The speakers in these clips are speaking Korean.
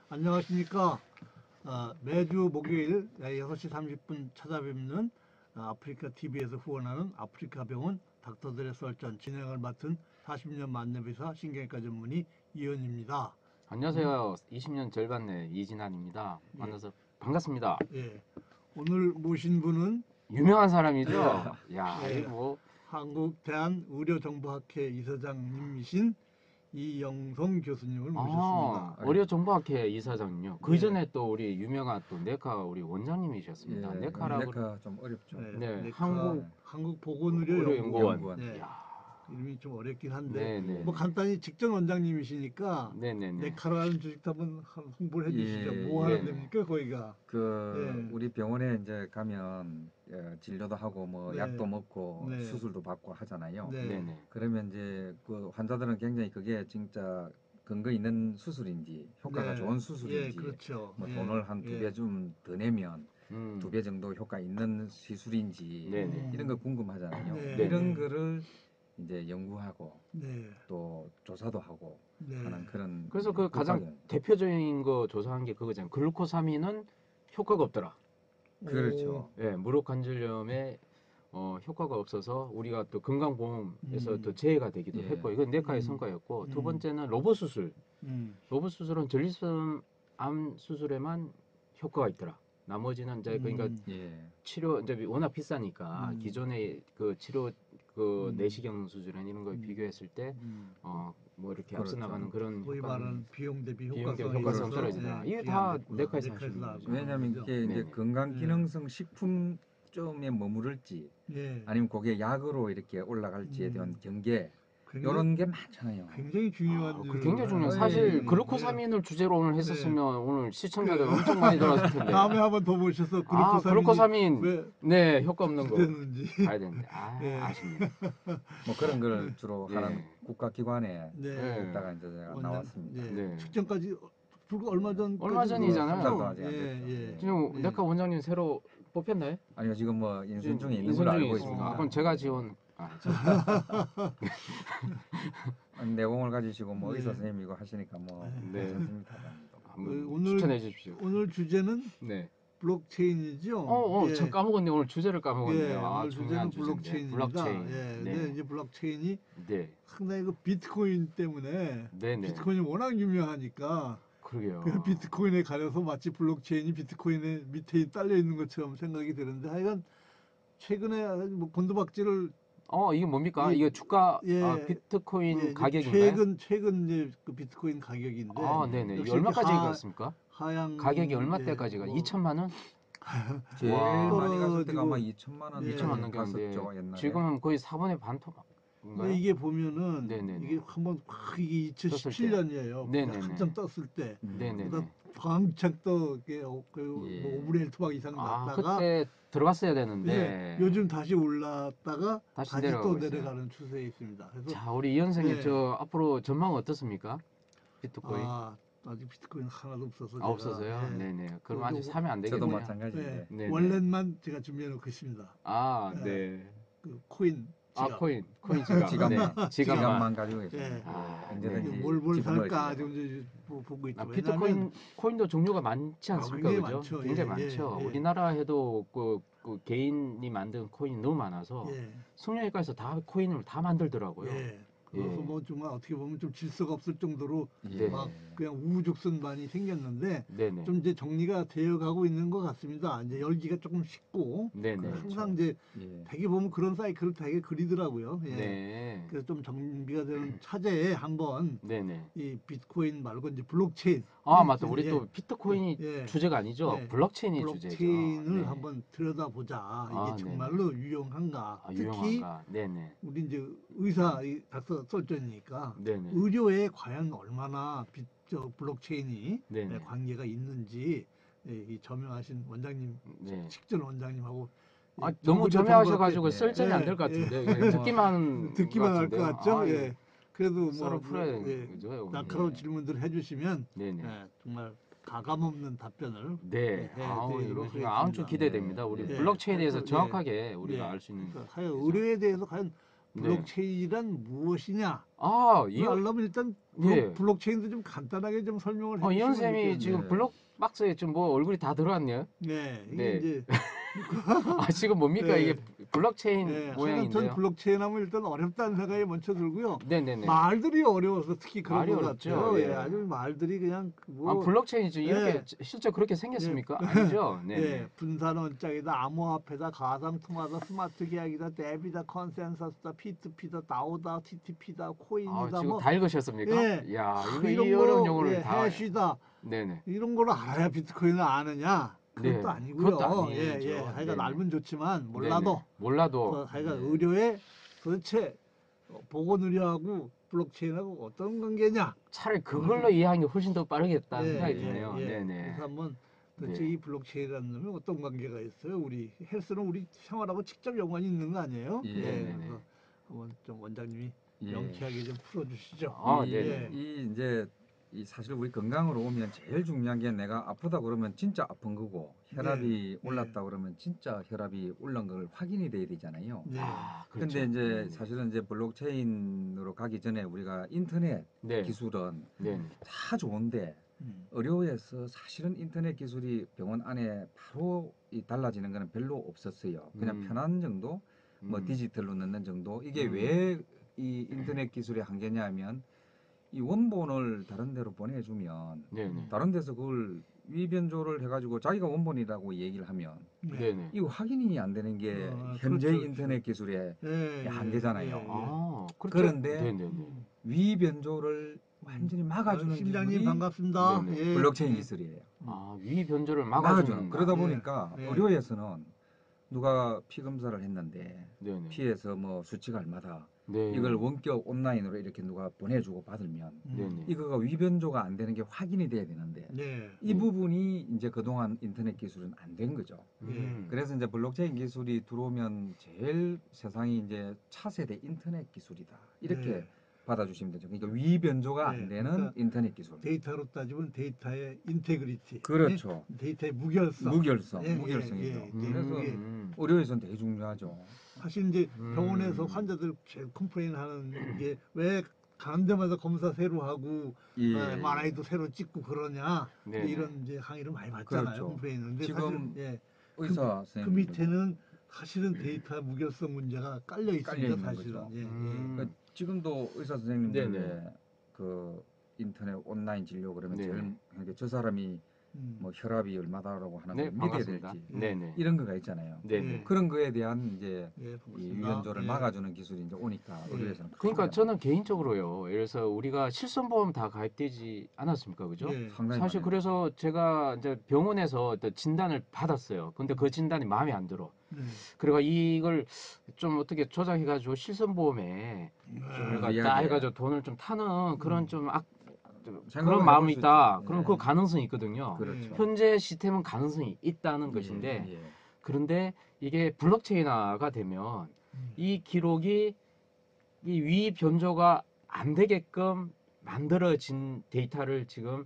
안녕하십니까. 매주 목요일 6시 30분 찾아뵙는 아프리카 TV에서 후원하는 아프리카 병원 닥터들의 썰전 진행을 맡은 40년 만렙의사 신경외과 전문의 이현입니다. 안녕하세요. 20년 절반내 이진환입니다. 예. 만나서 반갑습니다. 예. 오늘 모신 분은 유명한 사람이죠? 야, 예. 이거 뭐 한국대한의료정보학회 이사장님이신 이영성 교수님을 모셨습니다. 의료정보학회 이사장님요. 그 예. 전에 또 우리 유명한 또 네카 우리 원장님이셨습니다. 예, 네카라고 네카 좀 어렵죠. 네, 네카 의료연구원. 한국보건의료연구원. 네. 야, 이름이 좀 어렵긴 한데 네네. 뭐 간단히 직전 원장님이시니까 네네네. 네카라는 주식도 한번 홍보를 해주시죠. 예, 뭐 하는 네네. 데입니까 거기가? 예. 우리 병원에 이제 가면 진료도 하고 뭐 네. 약도 먹고 네. 수술도 받고 하잖아요. 네. 네네. 그러면 이제 그 환자들은 굉장히 그게 진짜 근거 있는 수술인지 효과가 네. 좋은 수술인지 예, 그렇죠. 뭐 예. 돈을 한 두 배 좀 더 내면 음. 2배 정도 효과 있는 시술인지 네네. 이런 거 궁금하잖아요. 네. 이런 네. 거를 이제 연구하고 네. 또 조사도 하고 네. 하는 그런 그래서 그 가장 국가경. 대표적인 거 조사한 게 그거잖아요. 글루코사민은 효과가 없더라. 그렇죠. 예, 무릎 관절염에 효과가 없어서 우리가 또 건강보험에서 음. 또 제외가 되기도 예. 했고 이건 네카의 음. 성과였고 두 음. 번째는 로봇 수술. 음. 로봇 수술은 전립선암 수술에만 효과가 있더라. 나머지는 이제 그러니까 예. 치료 이제 워낙 비싸니까 기존의 그 치료 그 내시경 수술이나 이런 거에 비교했을 때 뭐 이렇게 앞서 그렇죠. 나가는 그런 소위 효과는 말하는 비용 대비 비용 대비 효과성에 효과성 있어서 떨어지더라. 이게 그게 다 안 됐구나. 네카의 네카에서 상식인 나온 거죠. 왜냐하면 거죠. 이게 이제 네네. 건강 기능성 식품 쪽에 머무를지 예. 아니면 그게 약으로 이렇게 올라갈지에 대한 경계 굉장히, 이런 게 많잖아요. 굉장히 중요한 그 일을 굉장히 중요한 하는 사실 분이에요. 글루코사민을 주제로 오늘 네. 했었으면 오늘 시청자들 엄청 많이 들어왔을 텐데. 다음에 한번 더 모셔서 글루코사민이 글루코사민 왜 네 효과 없는 거 되는지 봐야 되는데 예. 아쉽네요. 뭐 그런 걸 주로 예. 하는 국가기관에 네. 있다가 이제 제가 원장, 나왔습니다. 예. 네. 직전까지 불과 얼마 전까지 얼마 전이잖아요. 한 달도 아직 안 예, 됐죠. 예. 지금 예. 네카 원장님 새로 뽑혔나요? 아니요 지금 뭐 인선 중에 있는 인선 걸로 중에 알고 있습니다. 있습니다. 그럼 제가 네. 지원. 내공을 가지시고 뭐 네. 의사 선생님이고 하시니까 뭐 네. 괜찮습니다. 한번 추천해 주십시오. 오늘 주제는 네. 블록체인이죠. 참 까먹었네. 오늘 주제를 까먹었네요. 예, 오늘 중요한 주제는 주제인데. 블록체인입니다. 블록체인. 예, 네. 근데 이제 블록체인이 네. 상당히 그 비트코인 때문에 네네. 비트코인이 워낙 유명하니까 그러게요. 그 비트코인에 가려서 마치 블록체인이 비트코인의 밑에 딸려 있는 것처럼 생각이 드는데 하여간 최근에 뭐 곤두박질을 이게 뭡니까? 이- 이게 주가 예, 비트코인 예, 이제 가격인가요? 최근 이제 그 비트코인 가격인데 네네. 이게 역시 얼마까지 이렇게 갔습니까? 하향 가격이 얼마대까지가? 2천만 원? 제일 와. 많이 갔을 때가 아마 떨어지고 2천만 원 예. 2천만 넘겼는데 갔었죠 옛날에. 지금은 거의 4분의 반 근데 토인가요? 이게 보면은 네네네. 이게 한번 확 이게 떴을 2017년이에요. 네네네. 한참 떴을 때 네네네. 그러다 왕창 또 이게 뭐 예. 5분의 1 토막 이상 났다가 그때 들어갔어야 되는데. 예, 요즘 다시 올랐다가 다시 다시 내려가고 또 있어요. 내려가는 추세에 있습니다. 그래서 자, 우리 이현생님 네. 저 앞으로 전망 어떻습니까? 비트코인? 아직 비트코인 하나도 없어서 없어서요? 예. 네네. 그럼 그 아직 사면 안 저도 되겠네요. 마찬가지인데. 예, 네네. 월렛만 제가 준비해 놓고 있습니다. 아, 예. 네. 그 코인 지갑. 코인 지갑. 지갑, 네, 지갑만. 지갑만 가지고 계십니다. 예. 예, 아, 언제든지 네. 뭘 집어넣으시면 살까 되고. 지금 이제 보고 있죠. 비트코인 코인도 종류가 많지 않습니까? 굉장히 그죠? 많죠. 굉장히 예, 많죠. 예, 예. 우리나라 해도 그 개인이 만든 코인이 너무 많아서 예. 승려외과에서 다 코인을 다 만들더라고요. 예. 그래서 예. 뭐 정말 어떻게 보면 좀 질서가 없을 정도로 예. 막 그냥 우후죽순 많이 생겼는데 네네. 좀 이제 정리가 되어 가고 있는 것 같습니다. 이제 열기가 조금 식고 네네. 항상 이제 예. 되게 보면 그런 사이클을 되게 그리더라고요. 예. 네. 그래서 좀 정비가 되는 차제에 한번 네네. 이 비트코인 말고 이제 블록체인. 맞다. 우리 예. 또 비트코인이 예. 주제가 아니죠. 예. 블록체인이 주제죠. 블록체인을 네. 한번 들여다보자. 이게 네네. 정말로 유용한가. 특히 유용한가. 네네. 우리 이제 의사 닥터 설전이니까 네네. 의료에 과연 얼마나 블록체인이 네네. 관계가 있는지 이 저명하신 원장님 네. 직전 원장님하고 너무 점유하셔가지고 예. 쓸전이 안 될 것 같은데 그냥 뭐 듣기만 할 것 같죠. 예. 그래도 썰을 풀어야 되는 예, 거죠. 날카로운 예. 질문들을 해주시면 네네. 정말 가감 없는 답변을 네. 해드리도록 이거 하겠습니다. 좀 기대됩니다. 우리 예. 블록체인에 대해서 그래서, 정확하게 우리가 알 수 있는. 그래서 하여 그래서. 의료에 대해서 과연 블록체인이란 무엇이냐? 아, 이거 알려면 일단 예. 블록체인도 좀 간단하게 좀 설명을 해주시면 이현 쌤이 좋겠네요. 지금 네. 블록박스에 좀 뭐 얼굴이 다 들어왔네요. 네, 이게 네. 이제 아, 지금 뭡니까? 네. 이게 블록체인 하여간 전 모양인데요. 블록체인 하면 일단 어렵다는 생각이 먼저 들고요. 네네네. 말들이 어려워서 특히 그런 말이 것 어렵죠. 같아요. 예, 예. 아주 말들이 그냥 아, 뭐 블록체인이 이렇게 예. 실제 그렇게 생겼습니까? 아니죠. 예, 네네. 분산 원장이다, 암호화폐다, 가상통화다, 스마트 계약이다, 앱이다, 컨센서스다, P2P다, 다오다, TTP다, 아, 코인이다, 지금 뭐 다 읽으셨습니까? 예, 야, 이거 이런 이 어려운 거, 용어를 예, 다. 해시다, 네네. 이런 걸 알아야 비트코인을 아느냐? 그건 네, 또 아니고요. 그것도 예, 아니죠. 예, 하여간 네네. 알면 좋지만 네네. 몰라도 몰라도 하여간 네. 의료에 도대체 보건 의료하고 블록체인하고 어떤 관계냐? 차라리 그걸로 이해하는 게 훨씬 더 예, 빠르겠다는 생각이 예, 드네요. 네네. 그래서 한번 도대체 네. 이 블록체인이라는 놈이 어떤 관계가 있어요? 우리 헬스는 우리 생활하고 직접 연관이 있는 거 아니에요? 예. 네네네. 그래서 한번 좀 원장님이 예. 명쾌하게 좀 풀어주시죠. 아, 이, 네네. 이 이제 이 사실 우리 건강으로 오면 제일 중요한 게 내가 아프다 그러면 진짜 아픈 거고 혈압이 네. 올랐다 그러면 진짜 혈압이 올란 걸 확인이 돼야 되잖아요. 네. 아, 근데 그렇죠. 이제 네네. 사실은 이제 블록체인으로 가기 전에 우리가 인터넷 네. 기술은 네네. 다 좋은데 의료에서 사실은 인터넷 기술이 병원 안에 바로 달라지는 거는 별로 없었어요. 그냥 편한 정도, 뭐 디지털로 넣는 정도. 이게 왜 이 인터넷 기술의 한계냐 하면 이 원본을 다른 데로 보내주면 네네. 다른 데서 그걸 위변조를 해가지고 자기가 원본이라고 얘기를 하면 네네. 이거 확인이 안 되는 게 현재 그렇죠, 인터넷 기술의 예, 한계잖아요. 아, 그렇죠. 그런데 네네네. 위변조를 완전히 막아주는 심장님 기술이 반갑습니다. 네네. 예. 블록체인 예. 기술이에요. 아, 위 변조를 막아주는. 막아주는. 그러다 네. 보니까 네. 의료에서는 누가 피 검사를 했는데 네네. 피에서 뭐 수치가 얼마다 네. 이걸 원격 온라인으로 이렇게 누가 보내주고 받으면 네네. 이거가 위변조가 안 되는 게 확인이 돼야 되는데 네. 이 부분이 이제 그동안 인터넷 기술은 안 된 거죠. 그래서 이제 블록체인 기술이 들어오면 제일 세상이 이제 차세대 인터넷 기술이다 이렇게 네. 받아주시면 되죠. 그러니까 위변조가 안 네, 되는 그러니까 인터넷 기술. 데이터로 따지면 데이터의 인테그리티. 그렇죠. 예? 데이터의 무결성. 무결성, 예, 무결성이죠. 예, 예. 그래서 예. 의료에서는 되게 중요하죠. 사실 이제 병원에서 환자들 제일 컴플레인 하는 게 왜 가는 데마다 검사 새로 하고 MRI도 새로 찍고 그러냐 이제 네네. 이런 이제 항의를 많이 받잖아요. 그렇죠. 컴플레인은. 근데 지금 사실 예, 의사 그 선생님들도 밑에는 사실은 데이터 무결성 문제가 깔려 있습니다. 깔려 있는 사실은. 거죠. 예, 그러니까 지금도 의사 선생님들 네네. 왜 그 인터넷 온라인 진료 그러면 네네. 제일 그러니까 저 사람이 뭐 혈압이 얼마다라고 하는 네, 걸 믿어야 반갑습니다. 될지 네네. 이런 거가 있잖아요. 네네. 그런 거에 대한 이제 예, 이 반갑습니다. 위변조를 예. 막아주는 기술이 이제 오니까 예. 의료에서는 그러니까 큰 저는 변화가 개인적으로요. 예를 들어서 우리가 실손보험 다 가입되지 않았습니까? 그죠? 예. 상당히 사실 많이 그래서 제가 이제 병원에서 어떤 진단을 받았어요. 근데 그 진단이 마음에 안 들어. 네. 그리고 이걸 좀 어떻게 조작해가지고 실손보험에 좀 우리가 딱 유리하게. 해가지고 돈을 좀 타는 그런 좀 생각을 그런 마음이 해볼 수 있다. 있죠. 그럼 예. 그 가능성이 있거든요. 그렇죠. 현재 시스템은 가능성이 있다는 예, 것인데 예. 그런데 이게 블록체인화가 되면 이 기록이 이 위 변조가 안 되게끔 만들어진 데이터를 지금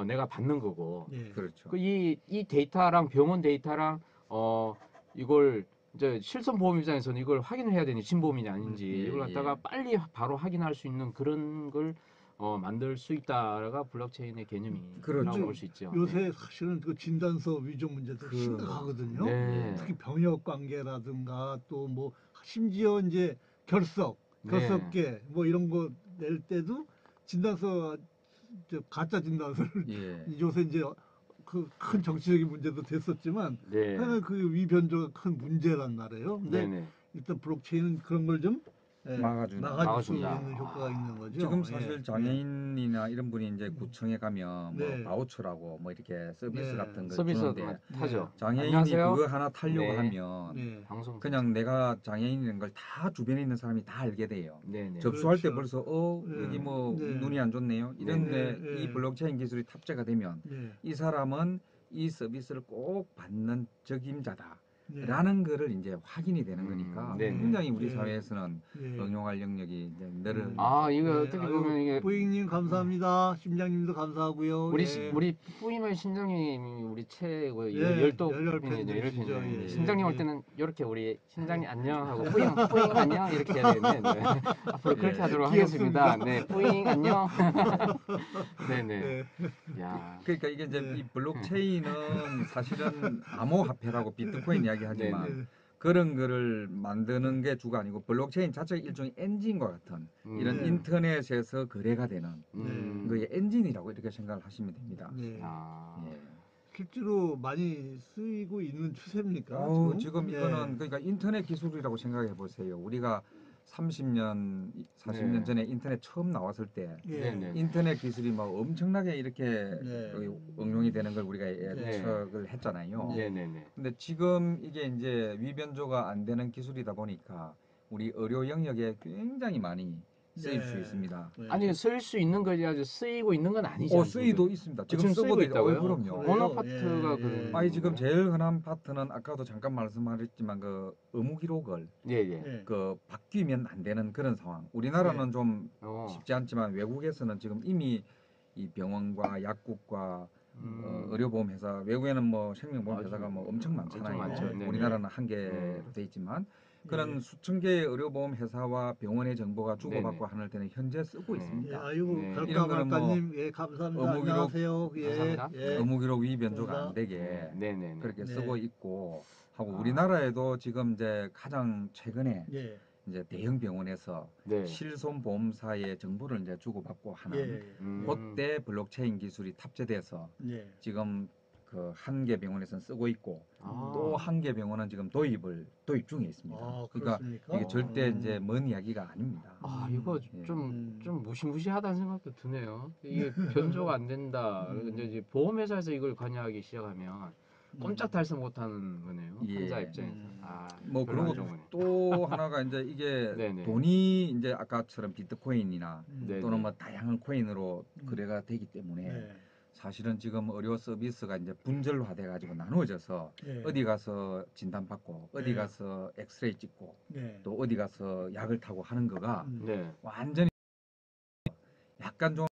내가 받는 거고 예. 그렇죠. 이 데이터랑 병원 데이터랑 이걸 이제 실손보험 입장에서는 이걸 확인을 해야 되니 진보험이냐 아닌지 예, 이걸 갖다가 예. 빨리 바로 확인할 수 있는 그런 걸 만들 수 있다가 블록체인의 개념이라고 그렇죠. 볼 수 있죠. 요새 사실은 그 진단서 위조 문제도 심각하거든요. 네. 특히 병역 관계라든가 또 뭐 심지어 이제 결석계 뭐 이런 거 낼 때도 진단서 가짜 진단서를 예. 요새 이제 그 큰 정치적인 문제도 됐었지만 네. 하여간 그 위변조가 큰 문제란 말이에요. 근데 네네. 일단 블록체인은 그런 걸 좀 막아주는. 막아줄 수 막아준다. 있는 효과가 있는 거죠. 지금 예, 사실 예. 장애인이나 이런 분이 이제 구청에 가면 뭐 네. 바우처라고 뭐 이렇게 서비스 네. 같은 걸 서비스 주는데 타죠. 장애인이 안녕하세요. 그거 하나 타려고 네. 하면 네. 방송 그냥 내가 장애인인 걸 다 주변에 있는 사람이 다 알게 돼요. 네네. 접수할 때 그렇죠. 벌써 네. 여기 뭐 네. 눈이 안 좋네요. 이런데 네. 이 네. 블록체인 기술이 탑재가 되면 네. 이 사람은 이 서비스를 꼭 받는 적임자다. 네. 라는 거를 이제 확인이 되는 거니까 네네. 굉장히 우리 네. 사회에서는 예. 응용할 영역이 이제 늘어나죠. 아 이거 예, 어떻게 아유, 보면 이게 뿌잉님 감사합니다. 심장님도 감사하고요. 우리 예. 우리 뿌이면 신장님이 우리 최고 예, 열도 열혈 팬이죠. 팬들이시죠. 열혈 팬. 예, 신장님 예. 올 때는 이렇게 우리 신장님 안녕하고 뿌잉 뿌잉 안녕 이렇게 해야 되네. 네. 앞으로 그렇게 예. 하도록 귀엽습니다. 하겠습니다. 네 뿌잉 안녕. 네네. 예. 야. 그러니까 이게 이제 네. 이 블록체인은 사실은 암호화폐라고 비트코인 이야기하지만 네네. 그런 거를 만드는 게 주가 아니고 블록체인 자체가 일종의 엔진과 같은 이런 네. 인터넷에서 거래가 되는 그게 엔진이라고 이렇게 생각을 하시면 됩니다. 네. 야. 예. 실제로 많이 쓰이고 있는 추세입니까? 지금 예. 이거는 그러니까 인터넷 기술이라고 생각해 보세요. 우리가 30년, 40년 네. 전에 인터넷 처음 나왔을 때 예. 네네. 인터넷 기술이 막 엄청나게 이렇게 네. 응용이 되는 걸 우리가 예측을 했잖아요. 네. 네네네. 근데 지금 이게 이제 위변조가 안 되는 기술이다 보니까 우리 의료 영역에 굉장히 많이 쓰일 네. 수 있습니다. 네. 아니 쓸 수 있는 거지 아주 쓰이고 있는 건 아니죠. 쓰이도 있습니다. 지금 지금 쓰이고 쓰고도 있다고요? 그럼요. 그래요? 어느 파트가 예, 그런 예. 아니 지금 제일 흔한 파트는 아까도 잠깐 말씀하셨지만 그 의무 기록을 예예. 예. 그 바뀌면 안 되는 그런 상황. 우리나라는 좀 쉽지 않지만 외국에서는 지금 이미 이 병원과 약국과 의료보험 회사, 외국에는 뭐 생명보험 아주 회사가 뭐 엄청 많잖아요. 엄청 많죠. 네네. 우리나라는 한 개로 돼 있지만 그런 예. 수천 개의 의료보험 회사와 병원의 정보가 주고받고 네네. 하는 데는 현재 쓰고 네. 예, 있습니다. 아이고 네. 갈까 이런 거는 뭐 말까님 예 감사합니다. 의무 기록- 안녕하세요. 예. 감사합니다. 예. 의무 기록 위변조가 안 감사합니다. 되게 네네네. 그렇게 네. 쓰고 있고 하고 아. 우리나라에도 지금 이제 가장 최근에 예. 이제 대형 병원에서 네. 실손보험사의 정보를 이제 주고받고 하는 예. 그때 블록체인 기술이 탑재돼서 예. 지금 그 한 개 병원에서는 쓰고 있고 아. 또 한 개 병원은 지금 도입 중에 있습니다. 아, 그러니까 그렇습니까? 이게 절대 음. 이제 먼 이야기가 아닙니다. 아 이거 예. 좀 무시무시하다는 생각도 드네요. 이게 변조가 안 된다. 이제 보험회사에서 이걸 관여하기 시작하면 꼼짝 달싹 못하는 거네요. 예. 환자 입장에서. 아 뭐 별로 안 그리고 좋은 거네. 또 하나가 이제 이게 네네. 돈이 이제 아까처럼 비트코인이나 네네. 또는 뭐 다양한 코인으로 거래가 되기 때문에 네. 사실은 지금 의료 서비스가 이제 분절화돼 가지고 나누어져서 예. 어디 가서 진단받고 어디 네. 가서 엑스레이 찍고 네. 또 어디 가서 약을 타고 하는 거가 네. 완전히 약간 좀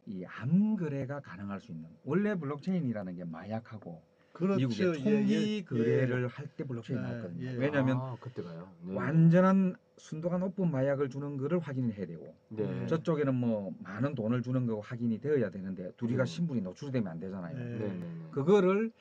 이 암 거래가 가능할 수 있는 원래 블록체인이라는 게 마약하고 그렇죠. 미국의 총기 거래를 할 때 블록체인 예, 나왔거든요. 예. 왜냐하면 아 그때가요. 네. 완전한 순도가 높은 마약을 주는 거를 확인을 해야 되고 네. 저쪽에는 뭐 많은 돈을 주는 거고 확인이 되어야 되는데 둘이가 신분이 노출되면 안 되잖아요. 네. 네네네. 그거를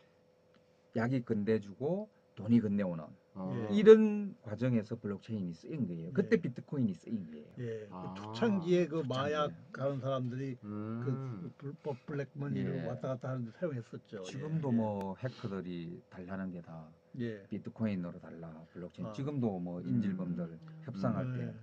약이 건네주고 돈이 건네오는 예. 이런 과정에서 블록체인이 쓰인 거예요. 그때 네. 비트코인이 쓰인 거예요. 예. 아. 초창기에 그 초창기에. 마약 가는 사람들이 그 불법 블랙머니를 예. 왔다 갔다 하는데 사용했었죠. 지금도 예. 뭐 해커들이 달라는 게 다 예. 비트코인으로 달라 블록체인. 아. 지금도 뭐 인질범들 협상할 때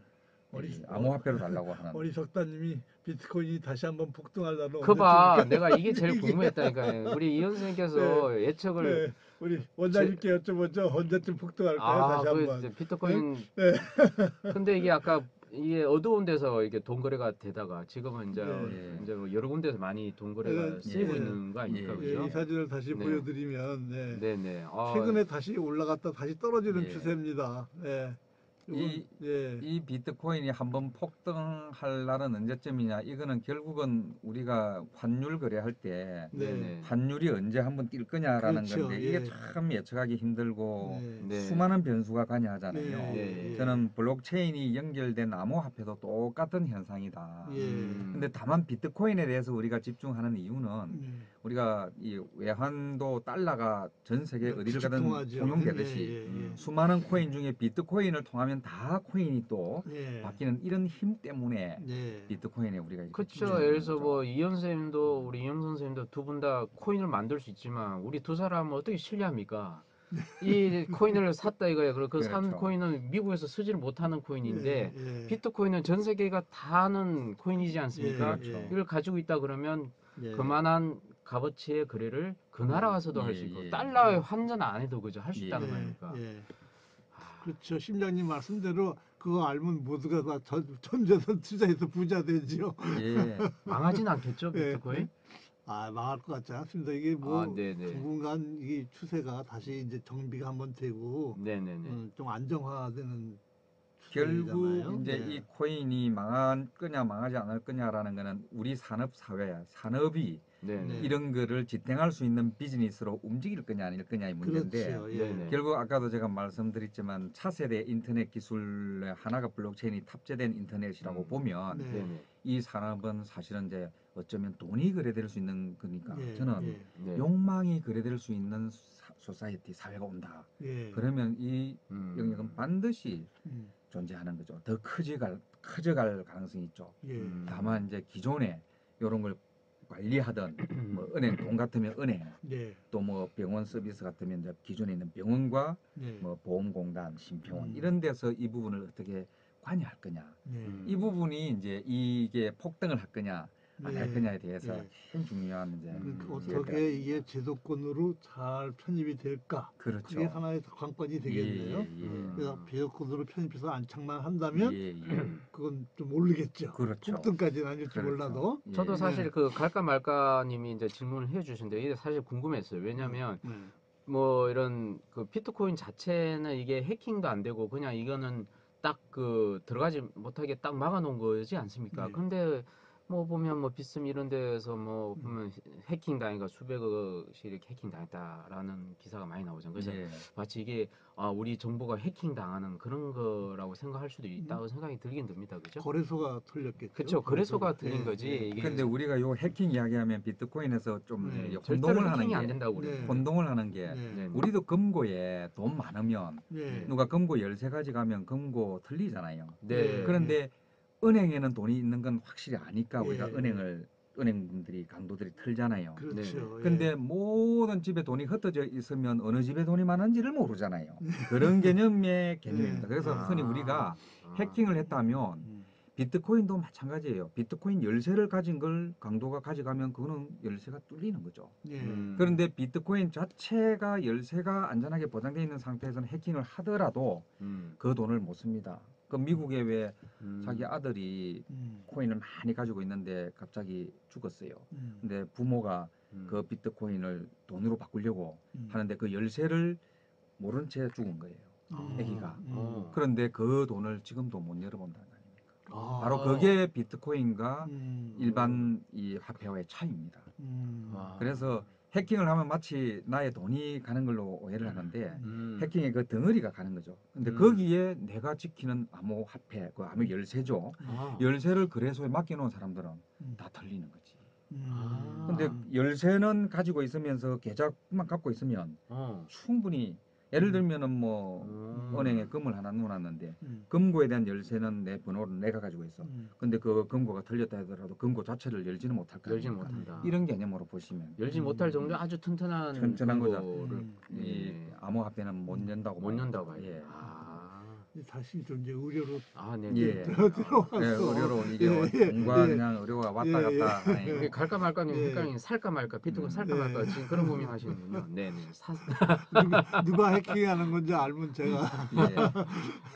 어리- 암호화폐로 달라고 하는. 어리석다님이 비트코인이 다시 한번 폭등하려는 그봐 내가 이게 제일 궁금했다니까요. 우리 이현 선생님께서 예측을 네, 우리 원장님께 여쭤보죠. 언제쯤 폭등할까요? 아, 다시 그 한번. 이제 비트코인. 네. 근데 이게 아까 이게 어두운 데서 이게 돈 거래가 되다가 지금은 이제 예. 이제 뭐 여러 군데서 많이 돈 거래가 예. 쓰이고 예. 있는 거 아닙니까, 예. 예, 그죠? 이 사진을 다시 네. 보여드리면 네. 네네. 아, 최근에 다시 올라갔다 다시 떨어지는 예. 추세입니다. 네. 이- 예. 이 비트코인이 한번 폭등할 날은 언제쯤이냐? 이거는 결국은 우리가 환율 거래할 때 네네. 환율이 언제 한번 뛸 거냐라는 그렇죠. 건데 예. 이게 참 예측하기 힘들고 네. 네. 수많은 변수가 관여하잖아요. 네. 저는 블록체인이 연결된 암호화폐도 똑같은 현상이다. 예. 근데 다만 비트코인에 대해서 우리가 집중하는 이유는 우리가 이 외환도 달러가 전 세계 어디를 가든 부축통화죠. 통용되듯이 예. 수많은 코인 중에 비트코인을 통하면 다 코인이 또 예. 바뀌는 이런 힘 때문에 예. 비트코인에 우리가 이렇게 그렇죠. 집중하는 예를 들어서 거죠. 뭐 이현 선생님도 우리 이현 선생님도 두 분 다 코인을 만들 수 있지만 우리 두 사람은 어떻게 신뢰합니까? 이 코인을 샀다 이거예요. 그리고 그 산 그렇죠. 코인은 미국에서 쓰지를 못하는 코인인데 예. 비트코인은 전 세계가 다 아는 코인이지 않습니까? 그렇죠. 이걸 가지고 있다 그러면 예. 그만한 값어치의 거래를 그 나라 가서도 할 수 있고 예. 달러에 환전 안 해도 그죠 할 수 있다는 예. 거 아닙니까? 예. 아, 그렇죠. 심장님 말씀대로 그거 알면 모두가 다 전 재산 투자해서 부자 되지요. 예. 망하진 않겠죠 예. 비트코인? 망할 것 같지 않습니다. 이게 뭐 네네. 당분간 이 추세가 다시 이제 정비가 한번 되고 네네네. 좀 안정화되는 결국 추세잖아요. 이제 이 코인이 망할 거냐 망하지 않을 거냐라는 거는 우리 산업 사회야 산업이 네네. 이런 거를 지탱할 수 있는 비즈니스로 움직일 거냐 아닐 거냐의 문제인데 그렇죠. 예. 네네. 결국 아까도 제가 말씀드렸지만 차세대 인터넷 기술의 하나가 블록체인이 탑재된 인터넷이라고 보면 네. 네네. 이 산업은 사실은 이제 어쩌면 돈이 거래될 수 있는 거니까 예. 저는 예. 네. 욕망이 거래될 수 있는 소사이티 사회가 온다. 예. 그러면 이 영역은 반드시 음. 존재하는 거죠. 더 커져갈 가능성이 있죠. 예. 다만 이제 기존에 이런 걸 관리하던 뭐 은행 돈 같으면 은행 예. 또 뭐 병원 서비스 같으면 이제 기존에 있는 병원과 예. 뭐 보험공단, 심평원 음. 이런 데서 이 부분을 어떻게 관여할 거냐. 예. 이 부분이 이제 이게 폭등을 할 거냐 안 할 예. 거냐에 대해서 예. 제일 중요한 이제 그러니까 지혜가 어떻게 이게 제도권으로 잘 편입이 될까? 그렇죠. 그게 하나의 관건이 되겠네요. 예. 그래서 제도권으로 편입해서 안착만 한다면 예. 그건 좀 오르겠죠. 그렇죠. 폭등까지는 아닐지 그렇죠. 몰라도. 예. 저도 사실 네. 그 갈까 말까님이 이제 질문을 해주신데 이게 사실 궁금했어요. 왜냐하면 네. 뭐 이런 그 비트코인 자체는 이게 해킹도 안 되고 그냥 이거는 딱 그 들어가지 못하게 딱 막아놓은 거지 않습니까? 네. 근데 뭐 보면 뭐 비스մ 이런 데서 뭐 보면 해킹 당해가 수백억씩 이렇게 해킹 당했다라는 기사가 많이 나오잖아요. 그래서 예. 마치 이게 우리 정보가 해킹 당하는 그런 거라고 생각할 수도 있다고 생각이 들긴 듭니다. 그죠? 거래소가 털렸겠죠. 그쵸. 거래소가 틀린 예, 거지. 예. 이게 근데 우리가 요 해킹 이야기하면 비트코인에서 좀 네. 이제 절대로 혼동을 하는 해킹이 안 게 된다고 네. 그래요. 혼동을 하는 게 네. 네. 우리도 금고에 돈 많으면 네. 누가 금고 13가지 가면 금고 틀리잖아요. 네. 그런데 은행에는 돈이 있는 건 확실히 아니까 우리가 예, 은행분들이 강도들이 털잖아요. 그렇죠. 근데 모든 집에 돈이 흩어져 있으면 어느 집에 돈이 많은지를 모르잖아요. 그런 개념의 개념입니다. 그래서 네. 흔히 우리가 해킹을 했다면 음. 비트코인도 마찬가지예요. 비트코인 열쇠를 가진 걸 강도가 가져가면 그거는 열쇠가 뚫리는 거죠. 예. 그런데 비트코인 자체가 열쇠가 안전하게 보장되어 있는 상태에서는 해킹을 하더라도 그 돈을 못 씁니다. 그 미국에 왜 자기 아들이 코인을 많이 가지고 있는데 갑자기 죽었어요. 근데 부모가 그 비트코인을 돈으로 바꾸려고 하는데 그 열쇠를 모른 채 죽은 거예요. 아기가. 그런데 그 돈을 지금도 못 열어본다는 거 아닙니까? 바로 그게 비트코인과 일반 이 화폐와의 차이입니다. 그래서 해킹을 하면 마치 나의 돈이 가는 걸로 오해를 하는데 해킹의 그 덩어리가 가는 거죠. 근데 거기에 내가 지키는 암호화폐, 그 암호 열쇠죠. 열쇠를 거래소에 맡겨놓은 사람들은 다 털리는 거지. 근데 열쇠는 가지고 있으면서 계좌만 갖고 있으면 충분히 예를 들면은 뭐 은행에 금을 하나 넣어놨는데 금고에 대한 열쇠는 내 번호를 내가 가지고 있어. 근데 그 금고가 털렸다 하더라도 금고 자체를 열지는 못할 거 열지 아닙니까? 못한다. 이런 개념으로 보시면 열지 못할 정도 로 아주 튼튼한 거죠. 금고를 이 암호화폐는 못 연다고 못 봐요. 연다고 봐요. 예. 다시 좀 이제 의료로 네. 예. 들어와서 예, 의료로 이게 돈과 그냥 의료가 왔다 갔다 하는 이게 갈까 말까는 헷갈리는 살까 말까 비트코인 살까 말까 지금 그런 고민하시는군요. 네네. 누가 해킹하는 건지 알면 제가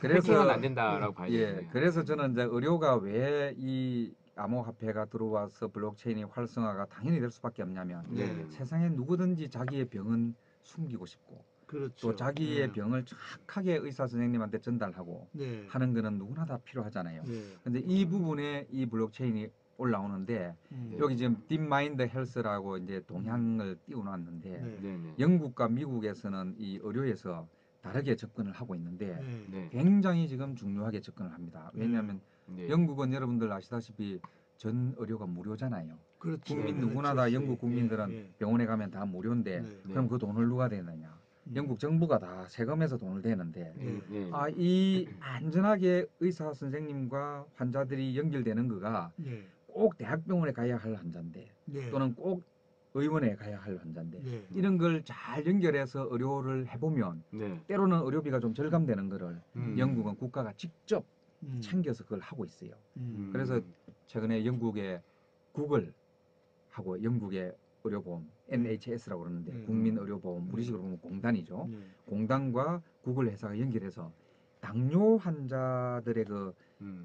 예. 해킹은 안 된다라고 봐야 예, 되겠네요. 그래서 저는 이제 의료가 왜 이 암호화폐가 들어와서 블록체인이 활성화가 당연히 될 수밖에 없냐면 네네. 세상에 누구든지 자기의 병은 숨기고 싶고 그렇죠. 또 자기의 병을 정확하게 의사 선생님한테 전달하고 네. 하는 거는 누구나 다 필요하잖아요. 네. 근데 이 부분에 이 블록체인이 올라오는데 여기 지금 딥마인드 헬스라고 이제 동향을 띄워놨는데 네네. 영국과 미국에서는 이 의료에서 다르게 접근을 하고 있는데 네. 굉장히 지금 중요하게 접근을 합니다. 왜냐하면 네. 영국은 여러분들 아시다시피 전 의료가 무료잖아요. 그렇죠. 국민 네. 누구나 다 영국 예, 국민들은 예. 병원에 가면 다 무료인데 네. 그럼 그 돈을 누가 대느냐? 영국 정부가 다 세금에서 돈을 대는데 네. 이 안전하게 의사 선생님과 환자들이 연결되는 거가 네. 꼭 대학병원에 가야 할 환자인데 네. 또는 꼭 의원에 가야 할 환자인데 네. 이런 걸 잘 연결해서 의료를 해보면 네. 때로는 의료비가 좀 절감되는 거를 영국은 국가가 직접 음. 챙겨서 그걸 하고 있어요. 음. 그래서 최근에 영국의 구글하고 영국의 의료보험 NHS라고 그러는데 국민의료보험 우리식으로 보면 공단이죠. 네. 공단과 구글 회사가 연결해서 당뇨 환자들의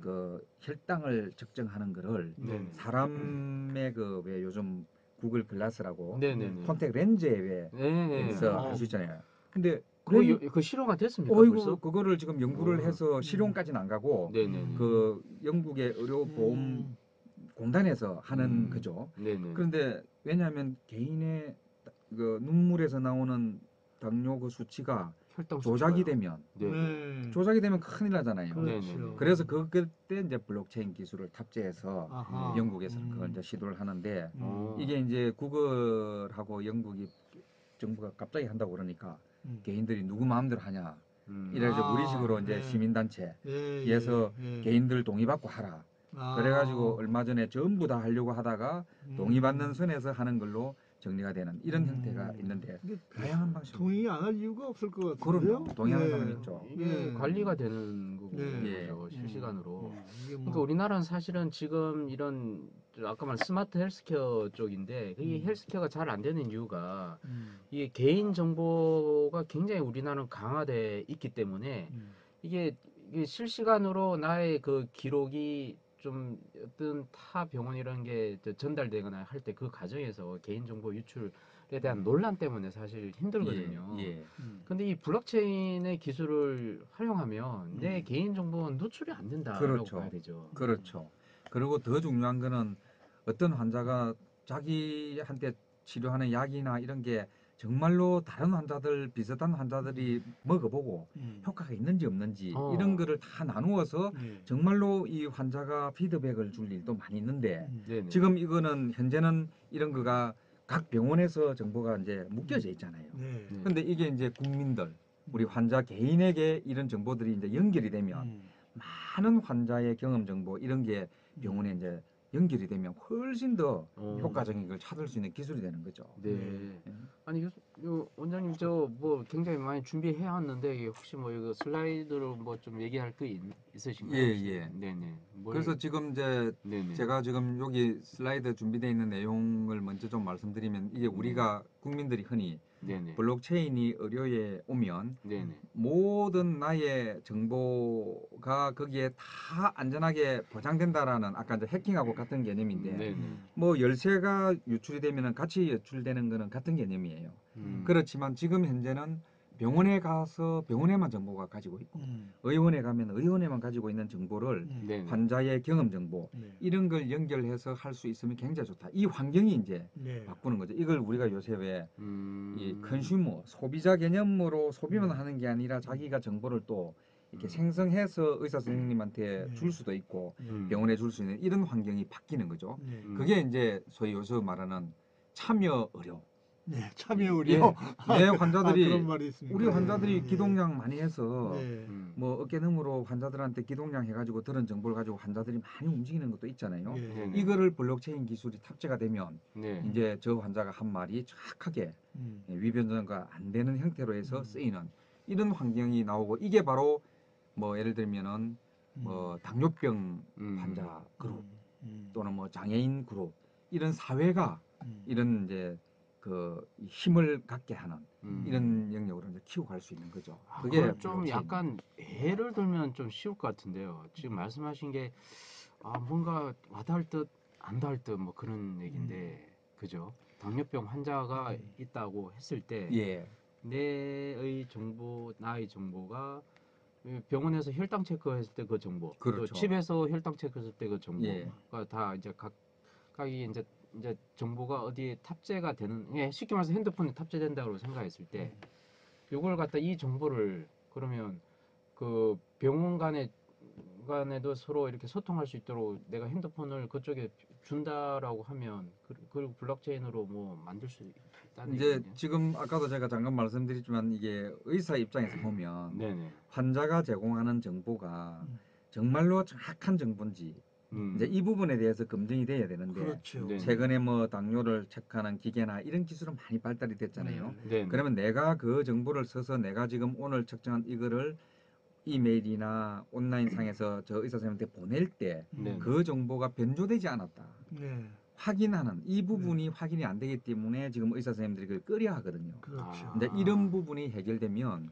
그 혈당을 측정하는 거를 네. 사람의 그 왜 요즘 구글 글라스라고 네네네. 콘택 렌즈에 네. 서 어. 할 수 있잖아요. 근데 그 실효가 됐습니까 어이구 벌써? 그거를 지금 연구를 해서 실용까지는 안 가고 네네네. 그 영국의 의료보험 공단에서 하는 거죠. 네네. 그런데 왜냐하면 개인의 그 눈물에서 나오는 당뇨 그 수치가 혈당 조작이 수치가요. 되면 네. 조작이 되면 큰일 나잖아요. 그렇죠. 그래서 그때 이제 블록체인 기술을 탑재해서 아하. 영국에서 그걸 이제 시도를 하는데 어. 이게 이제 구글하고 영국이 정부가 갑자기 한다고 그러니까 개인들이 누구 마음대로 하냐 이래서 아, 우리식으로 이제 네. 시민단체에서 예. 개인들 동의받고 하라. 아. 그래가지고 얼마 전에 전부 다 하려고 하다가 동의받는 선에서 하는 걸로 정리가 되는 이런 형태가 있는데 이게 다양한 방식. 동의 안 할 이유가 없을 것 같은데요. 그럼요. 동의하는 사람이 있죠. 이게 예. 관리가 되는 거고 네. 그죠 실시간으로. 이게 뭐 그러니까 우리나라는 사실은 지금 이런 아까 말한 스마트 헬스케어 쪽인데 이 헬스케어가 잘 안 되는 이유가 이게 개인 정보가 굉장히 우리나라는 강화돼 있기 때문에 이게 실시간으로 나의 그 기록이 좀 어떤 타 병원이라는 게 전달되거나 할 때 그 과정에서 개인정보 유출에 대한 논란 때문에 사실 힘들거든요. 예. 근데 이 블록체인의 기술을 활용하면 내 개인정보는 누출이 안 된다라고 그렇죠. 봐야 되죠. 그렇죠. 그리고 더 중요한 거는 어떤 환자가 자기한테 치료하는 약이나 이런 게 정말로 다른 환자들 비슷한 환자들이 먹어보고 효과가 있는지 없는지 이런 거를 다 나누어서 정말로 이 환자가 피드백을 줄 일도 많이 있는데 네네. 지금 이거는 현재는 이런 거가 각 병원에서 정보가 이제 묶여져 있잖아요. 네. 근데 이게 이제 국민들 우리 환자 개인에게 이런 정보들이 이제 연결이 되면 많은 환자의 경험 정보 이런 게 병원에 이제 연결이 되면 훨씬 더 효과적인 걸 찾을 수 있는 기술이 되는 거죠. 네. 예. 아니 원장님 저 뭐 굉장히 많이 준비해 왔는데 이게 혹시 뭐 이거 슬라이드로 뭐 좀 얘기할 거 있으신가요? 예, 혹시? 예. 네네. 그래서 지금 이제 네네. 제가 지금 여기 슬라이드 준비되어 있는 내용을 먼저 좀 말씀드리면 이게 우리가 국민들이 흔히 네네. 블록체인이 의료에 오면 네네. 모든 나의 정보가 거기에 다 안전하게 보장된다라는 아까 이제 해킹하고 같은 개념인데 네네. 뭐 열쇠가 유출이 되면은 같이 유출되는 거는 같은 개념이에요. 그렇지만 지금 현재는 병원에 가서 병원에만 정보가 가지고 있고 의원에 가면 의원에만 가지고 있는 정보를 네네. 환자의 경험 정보 네. 이런 걸 연결해서 할 수 있으면 굉장히 좋다. 이 환경이 이제 네. 바꾸는 거죠. 이걸 우리가 요새 왜 이 음. 컨슈머 소비자 개념으로 소비만 하는 게 아니라 자기가 정보를 또 이렇게 생성해서 의사 선생님한테 줄 수도 있고 병원에 줄 수 있는 이런 환경이 바뀌는 거죠. 네. 그게 이제 소위 요새 말하는 참여 의료. 네. 참여 예, 의료. 내 환자들이 그런 말이 있습니다. 우리 환자들이 예. 기동량 많이 해서 네. 뭐 어깨너머로 환자들한테 기동량 해가지고 들은 정보를 가지고 환자들이 많이 움직이는 것도 있잖아요. 예. 네네. 이거를 블록체인 기술이 탑재가 되면 네. 이제 저 환자가 한 말이 정확하게 위변조가 안 되는 형태로 해서 쓰이는 이런 환경이 나오고 이게 바로 뭐 예를 들면은 뭐 당뇨병 환자 그룹 또는 뭐 장애인 그룹 이런 사회가 이런 이제 그 힘을 갖게 하는 이런 영역으로 이제 키워 갈 수 있는 거죠. 그게 그걸 좀 블록체인. 약간 예를 들면 좀 쉬울 것 같은데요. 지금 말씀하신 게 뭔가 와닿을 듯 안 닿을 듯 뭐 그런 얘기인데 그죠? 당뇨병 환자가 있다고 했을 때 예, 내의 정보, 나의 정보가 병원에서 혈당 체크했을 때 그 정보, 또 그렇죠. 집에서 혈당 체크했을 때 그 정보가 예. 다 이제 각각이 이제 정보가 어디에 탑재가 되는, 쉽게 말해서 핸드폰에 탑재된다고 생각했을 때, 요걸 갖다 이 정보를 그러면 그 병원 간에도 서로 이렇게 소통할 수 있도록 내가 핸드폰을 그쪽에 준다라고 하면 그리고 블록체인으로 뭐 만들 수 있다는 이제 얘기네요. 지금 아까도 제가 잠깐 말씀드렸지만 이게 의사 입장에서 보면 네네. 환자가 제공하는 정보가 정말로 정확한 정보인지 이제 이 부분에 대해서 검증이 돼야 되는데 그렇죠. 네. 최근에 뭐 당뇨를 체크하는 기계나 이런 기술은 많이 발달이 됐잖아요. 네네. 그러면 내가 그 정보를 써서 내가 지금 오늘 측정한 이거를 이메일이나 온라인 상에서 저 의사 선생님한테 보낼 때 그 정보가 변조되지 않았다. 네. 확인하는 이 부분이 확인이 안 되기 때문에 지금 의사 선생님들이 그걸 꺼려 하거든요. 그렇죠. 이제 이런 부분이 해결되면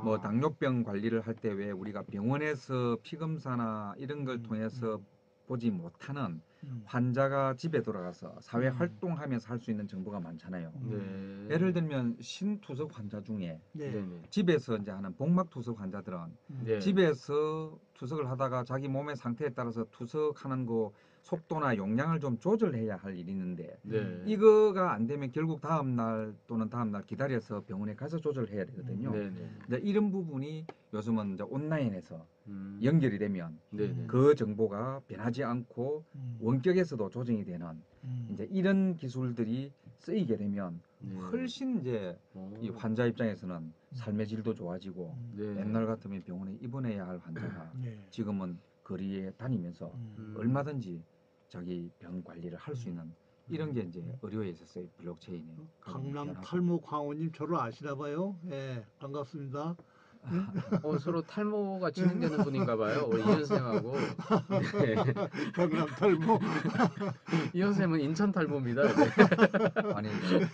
뭐 당뇨병 관리를 할 때 왜 우리가 병원에서 피 검사나 이런 걸 통해서 보지 못하는 환자가 집에 돌아가서 사회 음. 활동하면서 할 수 있는 정보가 많잖아요. 네. 예를 들면 신투석 환자 중에 네. 네네. 집에서 이제 하는 복막투석 환자들은 네. 집에서 투석을 하다가 자기 몸의 상태에 따라서 투석하는 거 속도나 용량을 좀 조절해야 할 일이 있는데 네. 이거가 안 되면 결국 다음 날 또는 다음 날 기다려서 병원에 가서 조절해야 되거든요. 네네. 이제 이런 부분이 요즘은 이제 온라인에서 음. 연결이 되면 네네. 그 정보가 변하지 않고 원격에서도 조정이 되는 이제 이런 기술들이 쓰이게 되면 네. 훨씬 이제 이 환자 입장에서는 삶의 질도 좋아지고 네. 옛날 같으면 병원에 입원해야 할 환자가 네. 지금은 거리에 다니면서 얼마든지 자기 병 관리를 할 수 있는 이런 게 이제 의료에 있어서의 블록체인의 강남 변화가. 탈모 광호님 저를 아시나 봐요. 예, 반갑습니다. 서로 탈모가 진행되는 분인가 봐요. 우리 이현 쌤하고. 네. 강남 탈모. 이현 쌤은 인천 탈모입니다. 네. 아니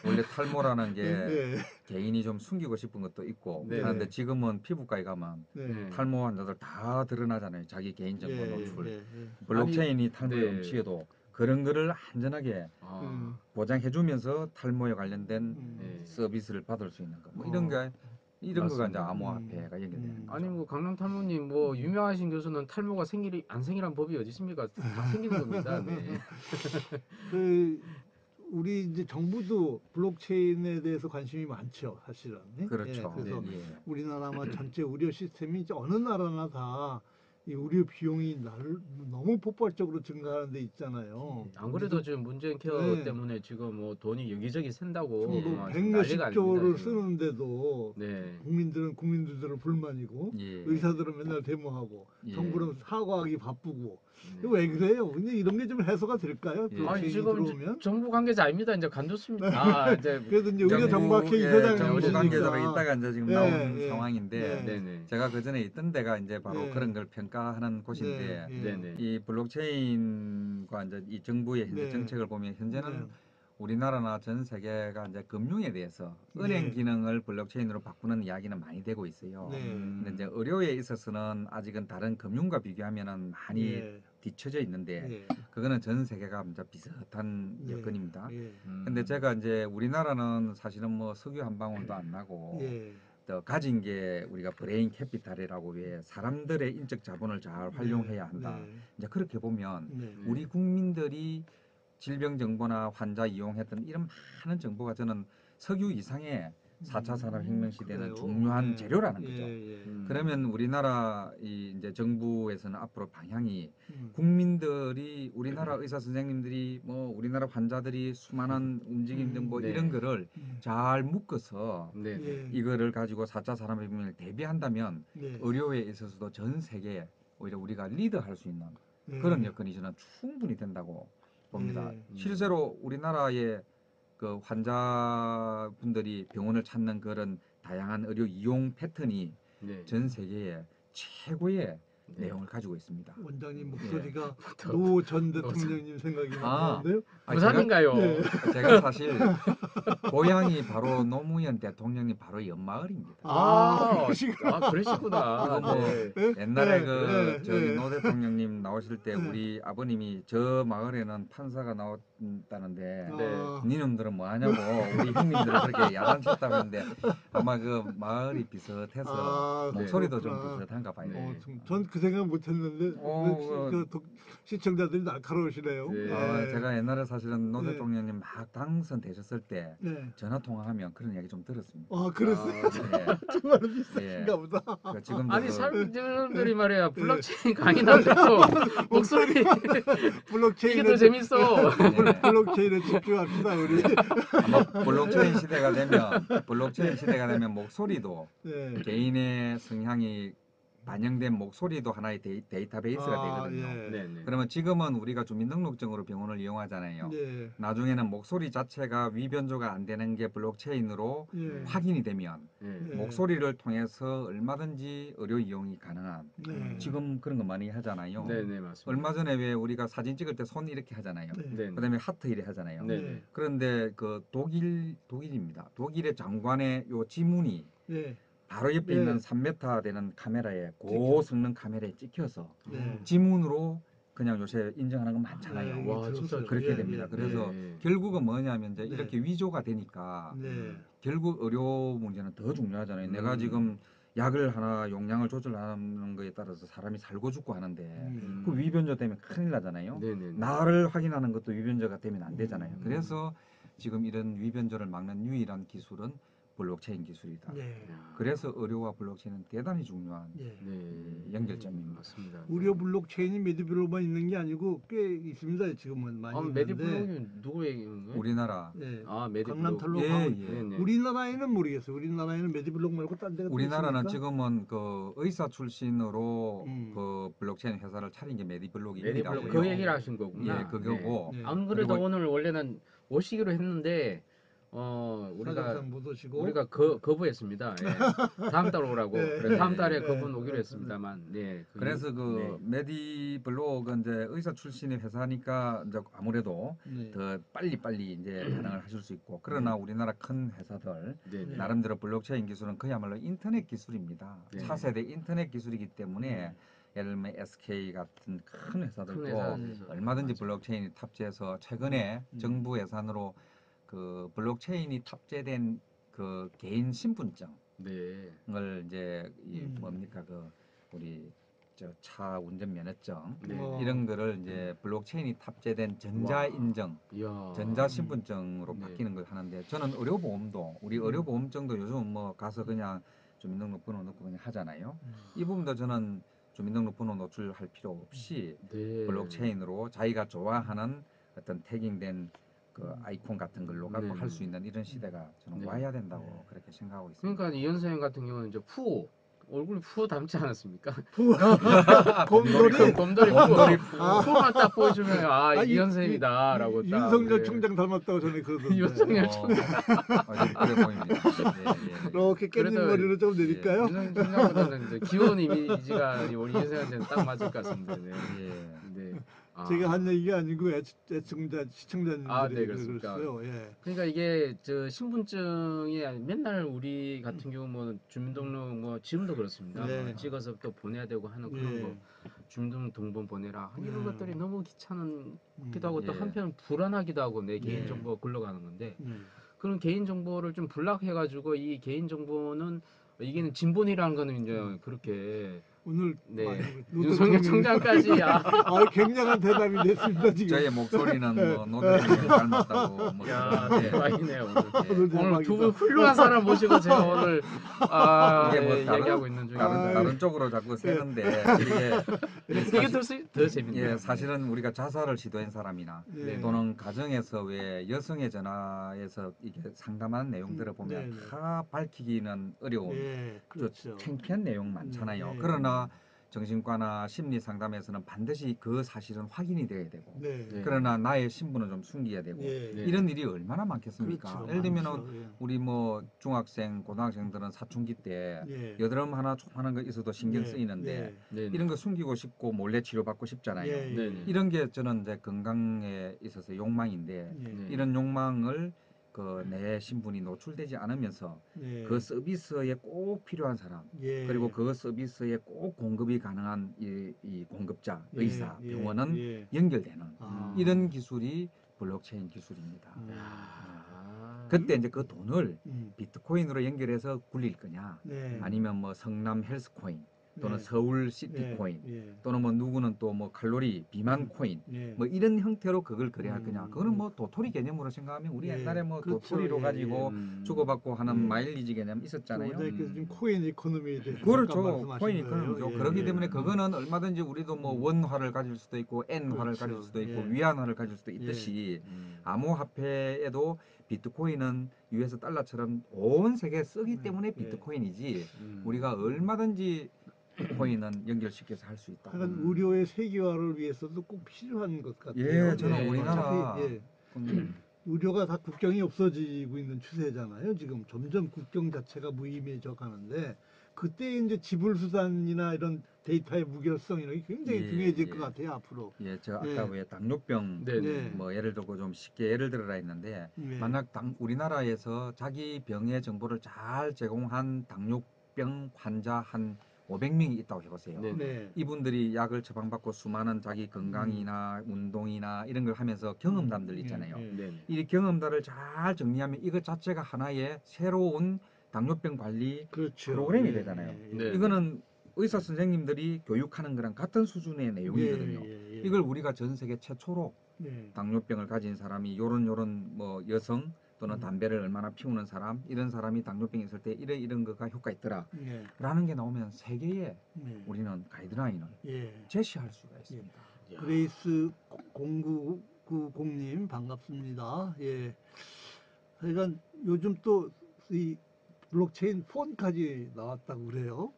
원래 탈모라는 게 예, 개인이 좀 숨기고 싶은 것도 있고 네. 하는데 지금은 피부과에 가면 네. 탈모 환자들 다 드러나잖아요. 자기 개인정보 노출. 예. 블록체인이 탈모의 네. 엄치에도 그런 거를 안전하게 아, 보장해주면서 탈모에 관련된 네. 서비스를 받을 수 있는 거. 뭐 이런 거가 이제 맞습니다. 암호화폐가 연결되는 거죠. 아니 뭐 강남 탈모님 뭐 유명하신 교수는 탈모가 생길이 안 생기란 법이 어디 있습니까? 다 생기는 겁니다. 네. 그 우리 이제 정부도 블록체인에 대해서 관심이 많죠, 사실은. 예? 그렇죠. 그래서 네. 예. 우리나라만 전체 의료 시스템이 이제 어느 나라나 다 이 의료 비용이 너무 폭발적으로 증가하는 데 있잖아요. 안 그래도 지금 문재인 케어 네. 때문에 지금 뭐 돈이 여기저기 샌다고 지금 뭐 막 백 난리가 몇십 조를 아닙니다, 지금. 쓰는데도 네. 국민들은 불만이고 예. 의사들은 맨날 데모하고 예. 정부는 사과하기 바쁘고 네. 왜 그래요? 근데 이런 게 좀 해소가 될까요? 예. 블록체인이 아니 지금 들어오면? 정부 관계자 아닙니다. 이제 관뒀습니다. 아 이제 그래도 이제 의료 정보학회 정부 이사장님이시니까 관계자로 있다가 이제 지금 예, 나온 예, 상황인데 네네. 제가 그 전에 있던 데가 이제 바로 예. 그런 걸 평가하는 곳인데 네네. 이 블록체인과 이제 이 정부의 현재 네. 정책을 보면 현재는 네. 우리나라나 전 세계가 이제 금융에 대해서 네. 은행 기능을 블록체인으로 바꾸는 이야기는 많이 되고 있어요. 네. 근데 이제 의료에 있어서는 아직은 다른 금융과 비교하면은 많이 예. 뒤처져 있는데 예. 그거는 전 세계가 이제 비슷한 네. 여건입니다. 예. 근데 제가 이제 우리나라는 사실은 뭐 석유 한 방울도 안 나고 예. 또 가진 게 우리가 브레인 캐피탈이라고 왜 사람들의 인적 자본을 잘 활용해야 한다. 네. 이제 그렇게 보면 네. 우리 국민들이 질병 정보나 환자 이용했던 이런 많은 정보가 저는 석유 이상의 4차 산업혁명 시대는 그래요? 중요한 네. 재료라는 거죠. 예. 그러면 우리나라 이 이제 정부에서는 앞으로 방향이 음. 국민들이 우리나라 의사 선생님들이 뭐 우리나라 환자들이 수많은 움직임 정보 네. 이런 거를 잘 묶어서 네네. 예. 이거를 가지고 4차 산업혁명을 대비한다면 네. 의료에 있어서도 전 세계에 오히려 우리가 리드할 수 있는 네. 그런 여건이 저는 충분히 된다고 봅니다. 네. 실제로 우리나라의 그 환자분들이 병원을 찾는 그런 다양한 의료 이용 패턴이 네. 전 세계에 최고의 네. 내용을 가지고 있습니다. 원장님 목소리가 더- 노 전 대통령님 생각이 아, 나는데요. 부산인가요? 제가 사실 고향이 바로 노무현 대통령이 바로 연마을입니다. 그러시구나. 이거 뭐 네. 옛날에 네, 저기 네. 노 대통령님 나오실 때 네. 우리 아버님이 저 마을에는 판사가 나왔다는데 네. 니놈들은 뭐 하냐고 우리 형님들은 그렇게 야단쳤다고 했는데 아마 그 마을이 비슷해서 목소리도 좀 그렇구나. 비슷한가 봐요. 네. 전 그 생각 못했는데 시청자들이 날카로우시네요. 네. 제가 옛날에 사실은 노 네. 대통령님 막 당선되셨을 때 네. 전화 통화하면 그런 이야기 좀 들었습니다. 그랬어요. 네. 정말 비슷한가 보다. 그 지금도 아니 그 사람들이 말이야 블록체인 강의난다고 목소리 이게 더 재밌어. 블록체인에 집중합시다 우리. 아마 블록체인 시대가 되면 목소리도 네. 개인의 성향이 반영된 목소리도 하나의 데이터베이스가 되거든요. 네네. 그러면 지금은 우리가 주민등록증으로 병원을 이용하잖아요. 네. 나중에는 목소리 자체가 위변조가 안 되는 게 블록체인으로 네. 확인이 되면 네. 목소리를 통해서 얼마든지 의료 이용이 가능한 네. 지금 그런 거 많이 하잖아요. 네네 맞습니다. 얼마 전에 왜 우리가 사진 찍을 때 손 이렇게 하잖아요. 네. 그다음에 하트 이렇게 하잖아요. 네네. 그런데 그 독일입니다. 독일의 장관의 요 지문이 네. 바로 옆에 네. 있는 3m 되는 카메라에 고성능 카메라에 찍혀서 네. 지문으로 그냥 요새 인정하는 건 많잖아요. 네, 와, 진짜 들었어요. 그렇게 예, 됩니다. 예, 그래서 네. 결국은 뭐냐면 이제 네. 이렇게 위조가 되니까 네. 결국 의료 문제는 더 중요하잖아요. 내가 지금 약을 하나 용량을 조절하는 거에 따라서 사람이 살고 죽고 하는데 그 위변조 때문에 큰일 나잖아요. 네네. 나를 확인하는 것도 위변조가 되면 안 되잖아요. 음. 그래서 지금 이런 위변조를 막는 유일한 기술은 블록체인 기술이다. 네. 그래서 의료와 블록체인은 대단히 중요한 예. 네. 연결점입니다. 맞습니다. 의료 블록체인이 메디블록만 있는 게 아니고 꽤 있습니다. 지금은 많이 있는데. 메디블록이 누구 얘기인 거예요? 우리나라 예. 메디블록. 강남탈로 예, 가면 예. 네네. 우리나라에는 모르겠어요. 우리나라에는 메디블록 말고 딴 데가 또 우리나라는 있습니까? 지금은 그 의사 출신으로 음. 그 블록체인 회사를 차린 게 메디블록입니다. 메디블록 예. 그 얘기를 하신 거구나. 예, 그거고. 네. 안 그래도 그리고- 오늘 원래는 오시기로 했는데 우리가 사장상 못 오시고 우리가 거부했습니다. 예. 다음 달 오라고. 네. 그래 다음 달에 네. 그분 오기로 했습니다만. 네. 그래서 그 메디블록은 이제 의사 출신의 회사니까 이제 아무래도 네. 더 빨리 이제 반응을 하실 수 있고 그러나 우리나라 큰 회사들 네. 네. 나름대로 블록체인 기술은 그야말로 인터넷 기술입니다. 네. 차세대 인터넷 기술이기 때문에 예를 들면 SK 같은 큰 회사들도 큰 회사에서 얼마든지 맞아요. 블록체인이 탑재해서 최근에 정부 예산으로 그 블록체인이 탑재된 그 개인 신분증을 네. 이제 이 뭡니까 그 우리 저 차 운전 면허증 네. 이런 거를 이제 블록체인이 탑재된 전자 인증 이야. 전자 신분증으로 네. 바뀌는 걸 하는데 저는 의료보험도 우리 의료보험증도 요즘 뭐 가서 그냥 주민등록번호 넣고 그냥 하잖아요. 이 부분도 저는 주민등록번호 노출할 필요 없이 네. 블록체인으로 자기가 좋아하는 어떤 태깅된 그 아이콘 같은 걸로 갖고 네. 할 수 있는 이런 시대가 저는 네. 와야 된다고 그렇게 생각하고 있습니다. 그러니까 이 선생님 같은 경우는 이제 얼굴이 푸 닮지 않았습니까? 곰돌이 그 곰돌이 아. 푸만 딱 보여주면 아, 이 선생님이다라고 딱. 윤석열 네. 총장 닮았다고 전에 그러던데. 윤석열 좀 그래 보입니다. 예. 이렇게 깻잎 그래도- 머리를 좀 내릴까요? 윤석열 총장보다는 이제 귀여운 이미지가 우리 윤석열한테는 딱 맞을 것 같습니다. 네. 예. 네. 제가 한 얘기가 아니고 애청자 시청자님들이 네, 그렇습니까? 그랬어요. 예. 그러니까 이게 저 신분증이 맨날 우리 같은 경우 뭐 주민등록 뭐 지금도 그렇습니다. 네. 뭐 찍어서 또 보내야 되고 하는 그런 예. 거 주민등록 동본 보내라 이런 것들이 너무 귀찮기도 하고 또 예. 한편 불안하기도 하고 내 개인 예. 정보가 굴러가는 건데 네. 그런 개인 정보를 좀 분락해가지고 이 개인 정보는 이게는 진본이라는 거는 이제 그렇게 오늘 네. 아이고, 윤석열 총장까지 굉장한 대답이 됐습니다 지금. 저의 목소리는 뭐 노동을 닮았다고 뭐 야 그러는데 대박이네요 오늘. 오늘 오늘 두 분 대박이다. 훌륭한 사람 모시고 제가 오늘 이게 뭐 다른- 얘기하고 있는 중에 다른 쪽으로 자꾸 새는데 이게 이게 더 재밌네요. 예, 사실은 우리가 자살을 시도한 사람이나 예. 또는 가정에서 왜 여성의 전화에서 이게 상담한 내용들을 보면 네. 다 밝히기는 어려운 예, 그렇죠. 창피한 내용 많잖아요. 네. 그러나 정신과나 심리 상담에서는 반드시 그 사실은 확인이 돼야 되고 네. 네. 그러나 나의 신분은 좀 숨겨야 되고 예. 네. 이런 일이 얼마나 많겠습니까? 그렇죠. 예를 들면 많죠. 예. 우리 뭐 중학생, 고등학생들은 사춘기 때 예. 여드름 하나 조그마한 거 있어도 신경 예. 쓰이는데 네. 이런 거 숨기고 싶고 몰래 치료받고 싶잖아요. 예. 네. 이런 게 저는 이제 건강에 있어서 욕망인데 예. 네. 이런 욕망을 그 내 신분이 노출되지 않으면서 예. 그 서비스에 꼭 필요한 사람 예. 그리고 그 서비스에 꼭 공급이 가능한 이 공급자, 예. 의사, 예. 병원은 예. 연결되는 아. 이런 기술이 블록체인 기술입니다. 야. 그때 이제 그 돈을 음. 비트코인으로 연결해서 굴릴 거냐 네. 아니면 뭐 성남 헬스코인 또는 네. 서울 시티 예. 코인 예. 또는 뭐 누구는 또 뭐 칼로리 비만 코인 예. 뭐 이런 형태로 그걸 거래할 거냐 음. 그거는 뭐 도토리 개념으로 생각하면 우리 예. 옛날에 뭐 그렇죠. 도토리로 예. 가지고 음. 주고받고 하는 예. 마일리지 개념 있었잖아요. 원장님께서 지금 코인 이코노미에 대해서 그렇죠. 잠깐 말씀하신 코인이 거예요. 그런 예. 그렇기 예. 때문에 그거는 얼마든지 우리도 뭐 원화를 가질 수도 있고 N화를 그렇죠. 가질 수도 있고 예. 위안화를 가질 수도 있듯이 암호화폐에도 비트코인은 US 달러처럼 온 세계에 쓰기 때문에 예. 비트코인이지 우리가 얼마든지 코인은 연결시켜서 할 수 있다. 하여간 의료의 세계화를 위해서도 꼭 필요한 것 같아요. 예, 저는 예. 우리나라 어차피, 예. 음, 의료가 다 국경이 없어지고 있는 추세잖아요. 지금 점점 국경 자체가 무의미해져 가는데 그때 이제 지불 수단이나 이런 데이터의 무결성 이런 게 굉장히 예, 중요해질 예. 것 같아요 앞으로. 예, 제가 예. 아까 왜 당뇨병 네. 네. 뭐 예를 들고 좀 쉽게 예를 들어라 했는데 네. 만약 우리나라에서 자기 병의 정보를 잘 제공한 당뇨병 환자 한 500명이 있다고 해보세요. 네. 네. 이분들이 약을 처방받고 수많은 자기 건강이나 운동이나 이런 걸 하면서 경험담들 있잖아요. 예, 예. 네. 이 경험담을 잘 정리하면 이것 자체가 하나의 새로운 당뇨병 관리 그렇죠. 프로그램이 예, 되잖아요. 예, 네. 이거는 의사 선생님들이 교육하는 거랑 같은 수준의 내용이거든요. 예, 예. 이걸 우리가 전 세계 최초로 예. 당뇨병을 가진 사람이 요런 뭐 여성 또는 담배를 얼마나 피우는 사람 이런 사람이 당뇨병이 있을 때 이런 거가 효과 있더라 예. 라는 게 나오면 세계에 예. 우리는 가이드라인을 예. 제시할 수가 있습니다. 야. 그레이스 0990님 반갑습니다. 예. 하여간 요즘 또 이 블록체인 폰까지 나왔다고 그래요.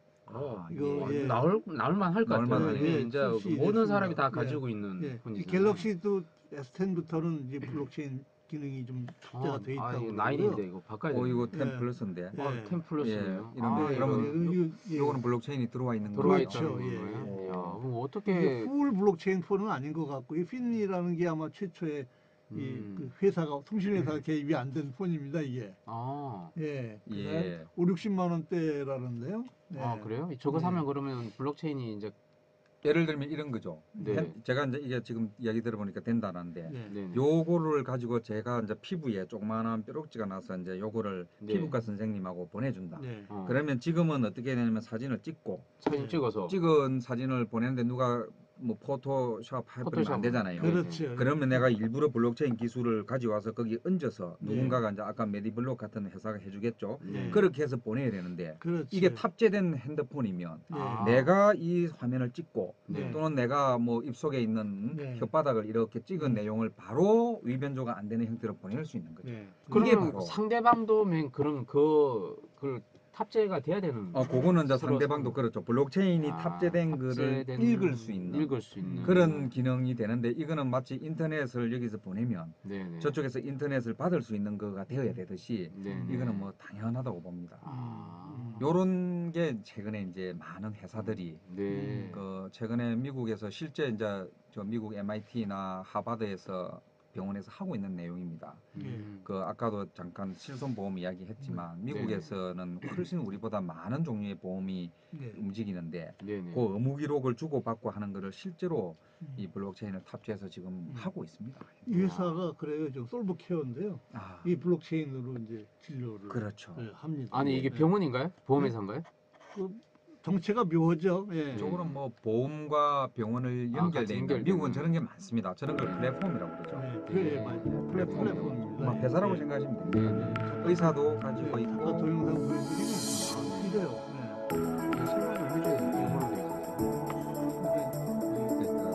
이거 예. 예. 나올만 할 것 같아요. 나올만 이게 하네요. 이제 출시됐습니다. 모든 사람이 다 예. 가지고 있는 예. 이 폰이잖아요. 갤럭시도 S10부터는 이제 블록체인 기능이 좀 탑재가 돼 있다고 이거 그러고요. 9인데 이거 바꿔야 되네. 이거 예. 10 플러스인데. 예. 10 플러스네요. 예, 이런 거. 그러면 예. 요거는 블록체인이 들어와 있는 들어와 거예요. 그렇죠. 있다는 예, 거예요. 예. 야, 그럼 이게 어떻게 풀 블록체인 폰은 아닌 것 같고 이 핀이라는 게 아마 최초의 그 회사가 통신 회사가 개입이 안 된 폰입니다 이게. 아, 예. 예. 5, 60만 원대라는데요. 예. 그래요? 저거 네. 사면 그러면 블록체인이 이제 예를 들면 이런 거죠. 네. 제가 이제 이게 지금 이야기 들어보니까 된다는데 네. 네네. 요거를 가지고 제가 이제 피부에 조그마한 뾰루지가 나서 이제 요거를 네. 피부과 선생님하고 보내준다. 네. 그러면 지금은 어떻게 되냐면 사진을 찍고 사진 찍어서 찍은 사진을 보내는데 누가 뭐 포토샵 해버리면 안 되잖아요. 그렇죠. 그러면 내가 일부러 블록체인 기술을 가져와서 거기 얹어서 네. 누군가가 이제 아까 메디블록 같은 회사가 해주겠죠. 네. 그렇게 해서 보내야 되는데 그렇죠. 이게 탑재된 핸드폰이면 네. 내가 이 화면을 찍고 네. 또는 내가 뭐 입속에 있는 네. 혓바닥을 이렇게 찍은 내용을 바로 위변조가 안 되는 형태로 보낼 수 있는 거죠. 네. 그게 그러면 바로 상대방도 그럼 그 탑재가 돼야 되는. 그거는 이제 서로 상대방도 서로. 그렇죠. 블록체인이 탑재된 거를 읽을 수 있는 그런 기능이 되는데 이거는 마치 인터넷을 여기서 보내면 네네. 저쪽에서 인터넷을 받을 수 있는 거가 되어야 되듯이 네네. 이거는 뭐 당연하다고 봅니다. 아. 요런 게 최근에 이제 많은 회사들이 네. 그 최근에 미국에서 실제 이제 저 미국 MIT나 하버드에서 병원에서 하고 있는 내용입니다. 그 아까도 잠깐 실손보험 이야기했지만 미국에서는 훨씬 우리보다 많은 종류의 보험이 네. 움직이는데 네네. 그 의무 기록을 주고받고 하는 거를 실제로 이 블록체인을 탑재해서 지금 하고 있습니다. 이 회사가 그래요. 저 솔브케어인데요. 아, 이 블록체인으로 이제 진료를 그렇죠. 네, 합니다. 아니 이게 네. 병원인가요? 보험회사인가요? 그 정체가 묘하죠. 예. 이쪽으로 뭐 보험과 병원을 같이 연결돼 있는 연결되는. 미국은 저런 게 많습니다. 저런 걸 플랫폼이라고 그러죠. 네. 네. 맞아요. 플랫폼입니다. 막 회사라고 예. 생각하시면 됩니다. 의사도 가지고 네, 있고 아까 동영상 보여드리면 이래요. 네. 설명을 해줘야 병원으로 돼 있어요. 그러니까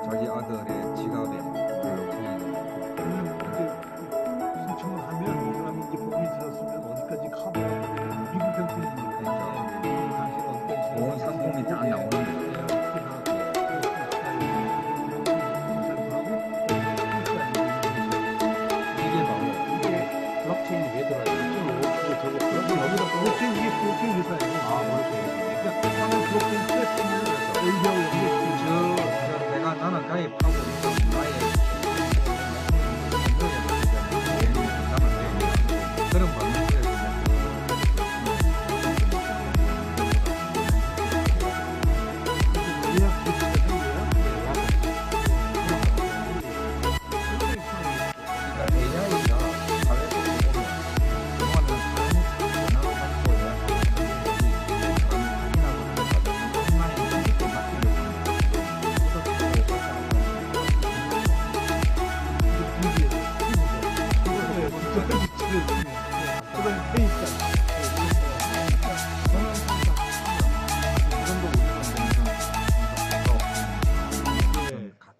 자기 아들의 지갑에 블록체인 신청을 하면 이 사람이 이제 보험이 들었으면 어디까지 커버 미국 형태니까 보험 상품이 딱 나오는 거예요. 이게 바로 블록체인이 왜 들어가요? 저거 블록체인 여기다 블록체인 이게 블록체인 회사예요. 블록체인. 그러니까 하나는 블록체인 플랫폼을 의지하고 연결시키는 내가 나는 가입하고 있는 나의 그런 방식에서 예약 시스템이에요. AI가 사회 속에 보면 그동안은 사람이 전화로 받고 예약하는 온라인 쉽게 맡기려고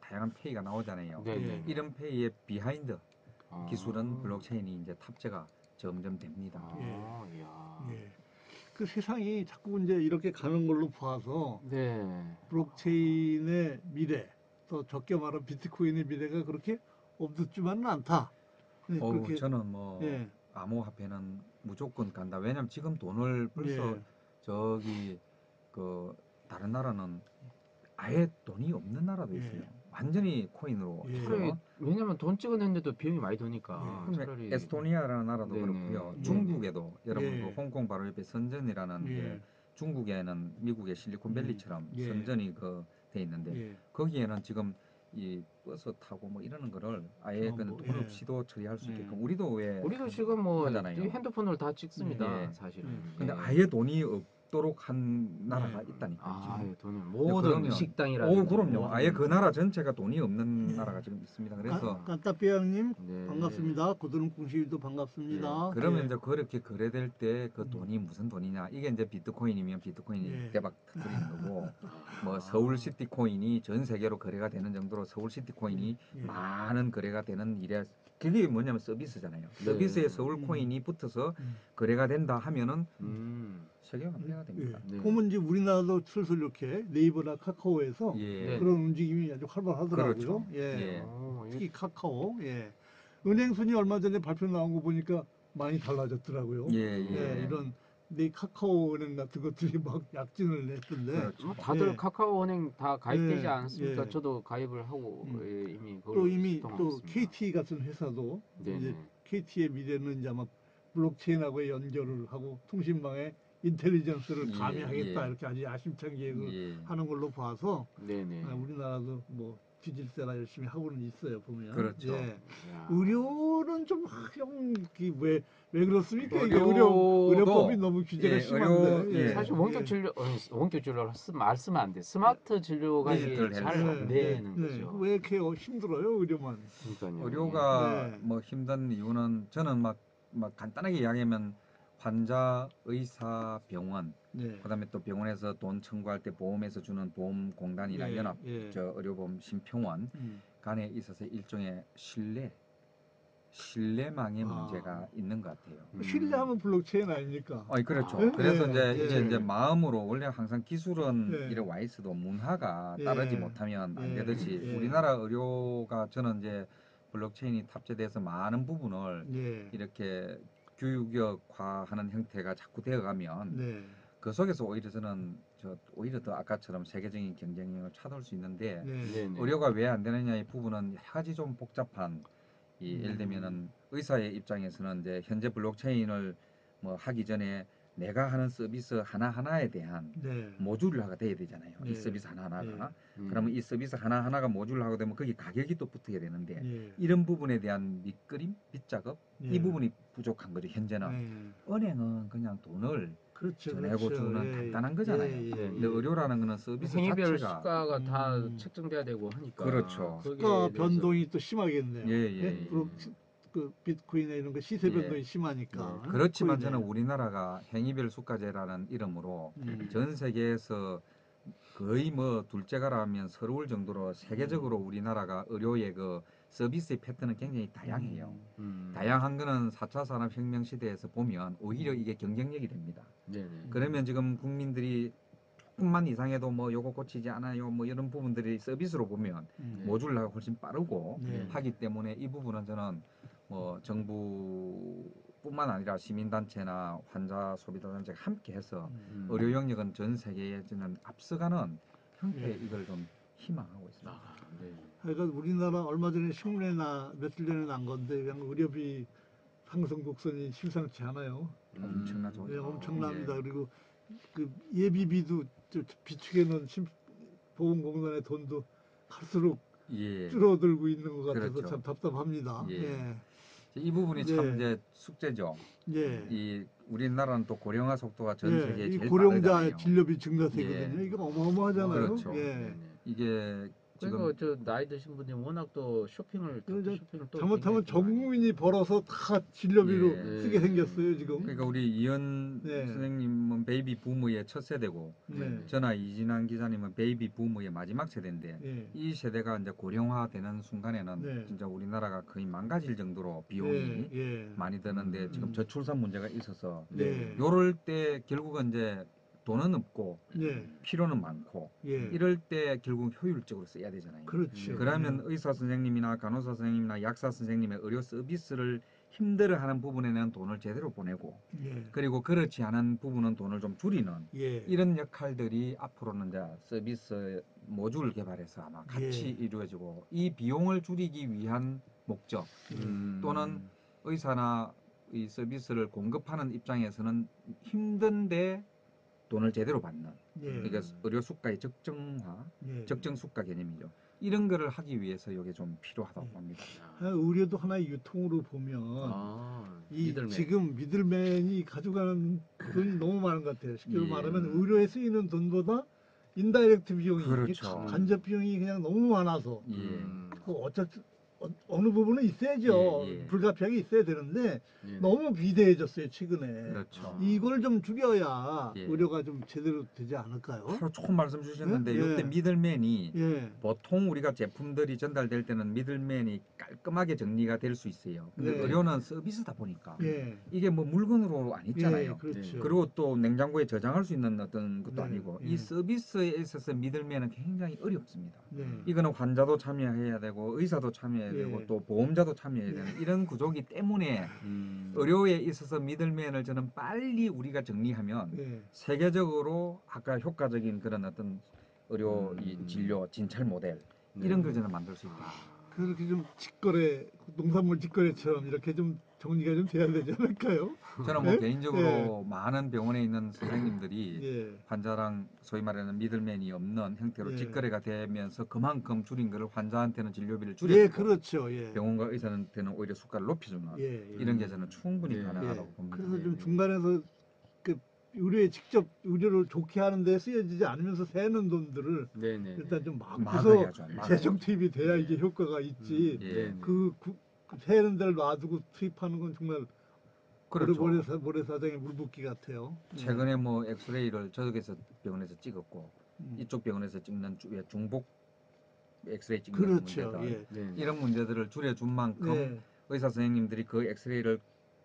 다양한 페이가 나오잖아요. 네네. 이런 페이의 비하인드 아. 기술은 블록체인이 이제 탑재가 점점 됩니다. 아, 이야. 예. 그 세상이 자꾸 이제 이렇게 가는 걸로 봐서 네. 블록체인의 미래, 또 적게 말하면 비트코인의 미래가 그렇게 없었지만은 않다. 네, 그렇게 저는 뭐 예. 암호화폐는 무조건 간다. 왜냐면 지금 돈을 벌써 예. 저기 그 다른 나라는 아예 돈이 없는 나라도 예. 있어요. 완전히 코인으로 예. 해서. 차라리 왜냐면 돈 찍어냈는데도 비용이 많이 드니까 네. 그러면 차라리 에스토니아라는 나라도 네네. 그렇고요. 네네. 중국에도 여러분 예. 그 홍콩 바로 옆에 선전이라는 예. 게 중국에는 미국의 실리콘밸리처럼 예. 선전이 돼 있는데 예. 거기에는 지금 이 버스 타고 뭐 이러는 거를 아예 뭐, 돈 예. 없이도 처리할 수 예. 있게끔 우리도 왜 우리도 지금 뭐 하잖아요. 이 핸드폰으로 다 찍습니다. 예. 사실은. 근데 예. 아예 돈이 없도록 한 나라가 네. 있다니까요. 아, 지금. 예, 돈을 모든 그러면- 식당이라든지 그럼요. 모든 아예 그 나라 전체가 돈이 없는 예. 나라가 지금 있습니다. 그래서 깐따삐아님 네. 반갑습니다. 고드름 궁시도 반갑습니다. 그러면 예. 이제 그렇게 거래될 때 그 돈이 무슨 돈이냐? 이게 이제 비트코인이면 비트코인이 예. 대박 터뜨리는 거고, 뭐 아. 서울시티 코인이 전 세계로 거래가 되는 정도로 서울시티 코인이 예. 많은 거래가 되는 일에 그게 뭐냐면 서비스잖아요. 네. 서비스에 서울 코인이 붙어서 거래가 된다 하면은 세계 화폐가 됩니다. 예. 네. 보면 이제 우리나라도 슬슬 이렇게 네이버나 카카오에서 예. 그런 움직임이 아주 활발하더라고요. 그렇죠. 예. 예. 특히 카카오. 예. 은행 순위 얼마 전에 발표 나온 거 보니까 많이 달라졌더라고요. 예. 이런 네 카카오 은행 같은 것들이 막 약진을 냈던데. 그렇죠. 뭐 다들 예. 카카오은행 다 가입되지 예, 않습니까? 예. 저도 가입을 하고 예, 이미 그걸 또 이미 시도하고 또 있습니다. KT 같은 회사도 네네. 이제 KT의 미래는 이제 아마 블록체인하고 연결을 하고 통신망에 인텔리전스를 예, 가미하겠다 예. 이렇게 아주 야심찬 계획을 예. 하는 걸로 봐서 네네. 우리나라도 뭐 뒤질세라 열심히 하고는 있어요 보면. 그렇죠. 예. 야. 의료는 좀왜 그렇습니까? 이게 의료도- 의료법이 너무 규제가 예, 심한데. 의료- 예. 사실 원격 진료, 원격 진료를 말 쓰면 안 돼. 스마트 진료가 디지털 잘 헬스. 안 되는 거죠. 왜 이렇게 힘들어요 의료만? 그러니까요. 의료가 네. 뭐 힘든 이유는 저는 막 간단하게 이야기하면 환자, 의사, 병원, 네. 그다음에 또 병원에서 돈 청구할 때 보험에서 주는 보험공단이나 예, 연합, 예. 의료보험 심평원 간에 있어서 일종의 신뢰망의 문제가 있는 것 같아요. 신뢰하면 블록체인 아닙니까? 그렇죠. 아, 그래서 예, 이제 예. 이게 이제 마음으로 원래 항상 기술은 예. 이래 와 있어도 문화가 예. 따르지 못하면 안 예. 되듯이 예. 우리나라 의료가 저는 이제 블록체인이 탑재돼서 많은 부분을 예. 이렇게 규격화하는 형태가 자꾸 되어가면 네. 그 속에서 오히려 저는 오히려 더 아까처럼 세계적인 경쟁력을 찾아올 수 있는데 네. 네네. 의료가 왜 안 되느냐의 부분은 여러 가지 좀 복잡한 예를 들면은 의사의 입장에서는 이제 현재 블록체인을 뭐 하기 전에 내가 하는 서비스 하나하나에 대한 네. 모듈화가 돼야 되잖아요. 네. 이 서비스 하나하나가. 네. 그러면 이 서비스 하나하나가 모듈화가 되면 거기 가격이 또 붙어야 되는데 네. 이런 부분에 대한 밑그림, 밑작업 네. 이 부분이 부족한 거죠. 현재는. 네. 은행은 그냥 돈을 그렇죠. 전하고 그렇죠. 주는 간단한 거잖아요. 근데 의료라는 거는 서비스 행위별 자체가 시가가 다 책정돼야 되고 하니까. 그렇죠. 거기에 시가 대해서- 변동이 또 심하겠네요. 예. 그 비트코인이나 이런 거 시세 변동이 심하니까. 그렇지만 코인에. 저는 우리나라가 행위별 수가제라는 이름으로 전 세계에서 거의 뭐 둘째가라 하면 서러울 정도로 세계적으로 우리나라가 의료의 그 서비스의 패턴은 굉장히 다양해요. 다양한 거는 4차 산업혁명 시대에서 보면 오히려 이게 경쟁력이 됩니다. 네네. 그러면 지금 국민들이 조금만 이상해도 뭐 요거 고치지 않아요 뭐 이런 부분들이 서비스로 보면 모듈화가 훨씬 빠르고 네. 하기 때문에 이 부분은 저는 뭐 정부뿐만 아니라 시민단체나 환자 소비자단체가 함께해서 의료 영역은 전 세계에 저는 앞서가는 형태의 이걸 좀 희망하고 있습니다. 아, 네. 그러니까 우리나라 얼마 전에 신문에 며칠 전에 난 건데 그냥 의료비 상승 곡선이 심상치 않아요. 엄청나죠. 네, 엄청납니다. 예. 그리고 그 예비비도 비축해 놓은 보험공단의 돈도 갈수록 예. 줄어들고 있는 것 같아서 그렇죠. 참 답답합니다. 예. 이 부분이 네. 참 이제 숙제죠. 예. 이 우리나라는 또 고령화 속도가 전 예, 세계에 이 제일 고령자 빠르잖아요. 진료비 증가세거든요. 예. 이거 어마어마하잖아요. 그렇죠. 예. 네네. 이게 그러니까 지금 저 나이 드신 분이 워낙 또 쇼핑을 또 잘못하면 굉장히 전 많이 국민이 벌어서 다 진료비로 예. 쓰게 생겼어요 지금. 그러니까 우리 이현 네. 선생님은 베이비 부모의 첫 세대고 네. 저나 이진환 기자님은 베이비 부모의 마지막 세대인데 예. 이 세대가 이제 고령화되는 순간에는 네. 진짜 우리나라가 거의 망가질 정도로 비용이 예. 많이 드는데 지금 저출산 문제가 있어서 네. 요럴 때 결국은 이제 돈은 없고 네. 필요는 많고 예. 이럴 때 결국 효율적으로 써야 되잖아요. 그렇죠. 그러면 의사 선생님이나 간호사 선생님이나 약사 선생님의 의료 서비스를 힘들어하는 부분에는 돈을 제대로 보내고 예. 그리고 그렇지 않은 부분은 돈을 좀 줄이는 예. 이런 역할들이 앞으로는 이제 서비스 모듈 개발해서 아마 같이 예. 이루어지고 이 비용을 줄이기 위한 목적 또는 의사나 이 서비스를 공급하는 입장에서는 힘든데 돈을 제대로 받는 예. 그러니까 의료 수가의 적정화, 예. 적정 수가 개념이죠. 이런 거를 하기 위해서 이게 좀 필요하다고 예. 봅니다. 의료도 하나의 유통으로 보면 이 미들맨. 지금 미들맨이 가져가는 돈이 너무 많은 것 같아요. 쉽게 예. 말하면 의료에 쓰이는 돈보다 인다이렉트 비용이 그렇죠. 간접 비용이 그냥 너무 많아서 예. 그 어느 부분은 있어야죠. 예, 예. 불가피하게 있어야 되는데 네네. 너무 비대해졌어요 최근에. 그렇죠. 이걸 좀 줄여야 예. 의료가 좀 제대로 되지 않을까요? 바로 조금 말씀 주셨는데 예? 이때 예. 미들맨이 예. 보통 우리가 제품들이 전달될 때는 미들맨이 깔끔하게 정리가 될 수 있어요. 근데 네. 의료는 서비스다 보니까 예. 이게 뭐 물건으로 안 있잖아요. 예, 그렇죠. 그리고 또 냉장고에 저장할 수 있는 어떤 것도 네, 아니고 예. 이 서비스에 있어서 미들맨은 굉장히 어렵습니다. 네. 이거는 환자도 참여해야 되고 의사도 참여해야 예. 되고 또 보험자도 참여해야 예. 되는 이런 구조기 때문에 음. 의료에 있어서 미들맨을 저는 빨리 우리가 정리하면 예. 세계적으로 아까 효과적인 그런 어떤 의료 이 진료 진찰 모델 이런 걸 저는 만들 수 있다. 그렇게 좀 직거래, 농산물 직거래처럼 이렇게 좀 정리가 좀 돼야 되지 않을까요? 저는 뭐 예? 개인적으로 많은 병원에 있는 선생님들이 예. 환자랑 소위 말하는 미들맨이 없는 형태로 예. 직거래가 되면서 그만큼 줄인 거를 환자한테는 진료비를 예, 줄여주고 그렇죠. 예. 병원과 의사한테는 오히려 수가를 높여주는 예, 예. 이런 게 저는 충분히 네. 가능하다고 예. 봅니다. 그래서 좀 네. 중간에서 그 의료에 직접 의료를 좋게 하는 데 쓰여지지 않으면서 새는 돈들을 네네. 일단 좀 막고서 막아야죠. 재정 투입이 돼야 예. 이게 효과가 있지. 예. 그 새는 데를 놔두고 투입하는 건 정말 그렇죠. 모래사장의 물붓기 같아요. 최근에 뭐 엑스레이를 저쪽에서 병원에서 찍었고 음. 이쪽 병원에서 찍는 중복 엑스레이 찍는 그렇죠. 문제들 예. 네네. 이런 문제들을 줄여준 만큼 네. 의사 선생님들이 그 엑스레이를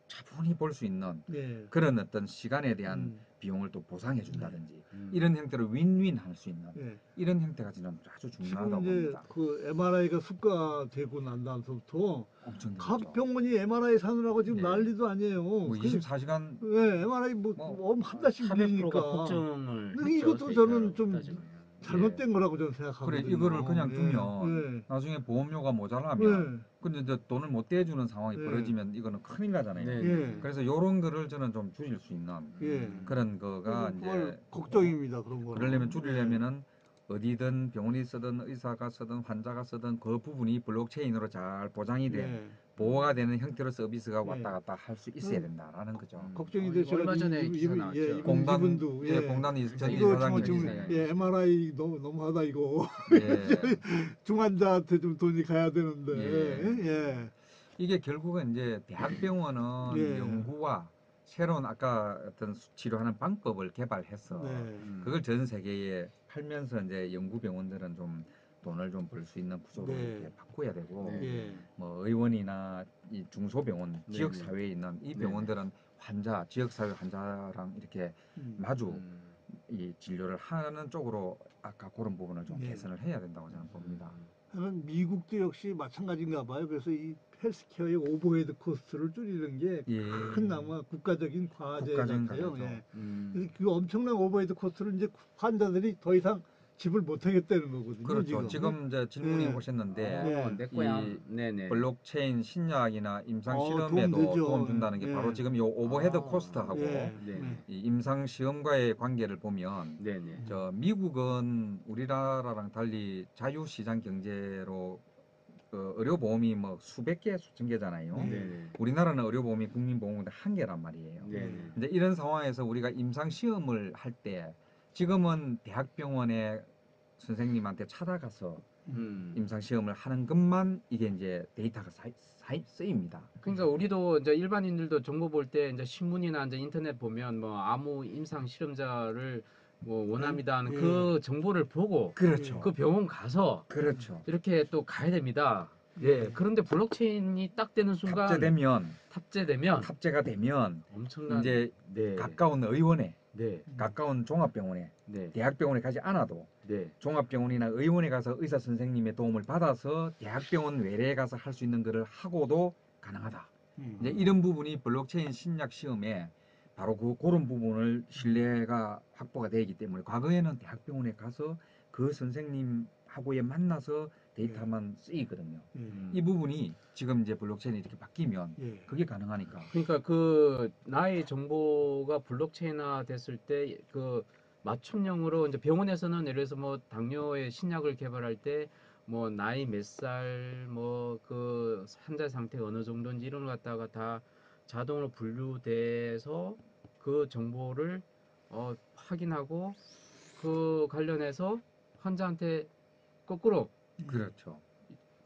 차분히 볼 수 있는 예. 그런 어떤 시간에 대한 음. 비용을 또 보상해 준다든지 음. 이런 형태로 윈윈 할 수 있는 예. 이런 형태가 저는 아주 중요하다고 지금 이제 봅니다. 그 MRI가 수가되고 난 다음부터 엄청 각 늘었죠. 병원이 MRI 사느라고 지금 예. 난리도 아니에요. 뭐 그- 24시간 예, MRI 한 달씩 400%가 밀리니까. 폭증을 근데 했죠. 이것도 저는 좀 따지면. 잘못된 거라고 저는 그래 생각하거든요. 이거를 그냥 예, 두면 나중에 보험료가 모자라면 근데 이제 돈을 못 대주는 상황이 예. 벌어지면 이거는 큰일 나잖아요. 네. 예. 그래서 이런 거를 저는 좀 줄일 수 있는 예. 그런 거가 정말 이제 걱정입니다. 그런 거. 그러려면 줄이려면은 어디든 병원이 쓰든 의사가 쓰든 환자가 쓰든 그 부분이 블록체인으로 잘 보장이 된 보호가 되는 형태로 서비스가 왔다 갔다 할 수 있어야 된다라는 거죠. 걱정이 돼서 얼마 전에 기사 나왔죠. 이분도 공단이 전 이거 이사장님이 지금 이사장님. MRI 너무하다 이거. 예. 중환자한테 좀 돈이 가야 되는데. 예. 예. 이게 결국은 이제 대학병원은 예. 연구와 새로운 아까 어떤 치료하는 방법을 개발해서 네. 그걸 전 세계에 팔면서 이제 연구병원들은 좀 돈을 좀 벌 수 있는 구조로 네. 이렇게 바꿔야 되고 네. 예. 뭐 의원이나 이 중소병원 네, 지역 네. 사회에 있는 이 네, 병원들은 환자 지역 사회 환자랑 이렇게 마주 음. 이 진료를 하는 쪽으로 아까 그런 부분을 좀 네. 개선을 해야 된다고 저는 봅니다. 저는 미국도 역시 마찬가지인가 봐요. 그래서 이 헬스케어의 오버헤드 코스트를 줄이는 게 큰 예. 아마 국가적인 과제 국가적인 같아요. 과제죠. 예. 그래서 그 엄청난 오버헤드 코스트를 이제 환자들이 더 이상 지불 못하겠다는 거거든요. 그렇죠. 지금 이제 질문이 네. 오셨는데 네. 내 거야. 이 네네. 블록체인 신약이나 임상 도움 실험에도 되죠. 도움 준다는 게 예. 바로 지금 요 오버헤드 아, 코스트하고 예. 네네. 이 임상 시험과의 관계를 보면 네네. 저 미국은 우리나라랑 달리 자유시장 경제로 의료보험이 뭐 수백 개, 수천 개잖아요. 네. 네네. 우리나라는 의료보험이 국민보험인데 한 개란 말이에요. 네네. 이제 이런 상황에서 우리가 임상 시험을 할 때 지금은 대학병원의 선생님한테 찾아가서 임상 시험을 하는 것만 이게 이제 데이터가 쓰입니다. 그러니까 우리도 이제 일반인들도 정보 볼 때 이제 신문이나 이제 인터넷 보면 뭐 아무 임상 실험자를 뭐 원합니다 하는 예. 그 정보를 보고 그렇죠. 그 병원 가서 그렇죠. 이렇게 또 가야 됩니다. 예. 그런데 블록체인이 딱 되는 순간 탑재되면 탑재가 되면 엄청난 이제 네. 가까운 의원에 네. 가까운 종합병원에 네. 대학병원에 가지 않아도 네. 종합병원이나 의원에 가서 의사 선생님의 도움을 받아서 대학병원 외래에 가서 할 수 있는 것을 하고도 가능하다. 이제 이런 부분이 블록체인 신약 시험에 바로 그런 부분을 신뢰가 확보가 되기 때문에 과거에는 대학병원에 가서 그 선생님하고의 만나서 데이터만 쓰이거든요. 예. 이 부분이 지금 이제 블록체인이 이렇게 바뀌면 예. 그게 가능하니까. 그러니까 그 나의 정보가 블록체인화 됐을 때 그 맞춤형으로 이제 병원에서는 예를 들어서 뭐 당뇨의 신약을 개발할 때 뭐 나이 몇 살 뭐 그 환자 상태가 어느 정도인지 이런 걸 갖다가 다 자동으로 분류돼서 그 정보를 확인하고 그 관련해서 환자한테 거꾸로 그렇죠.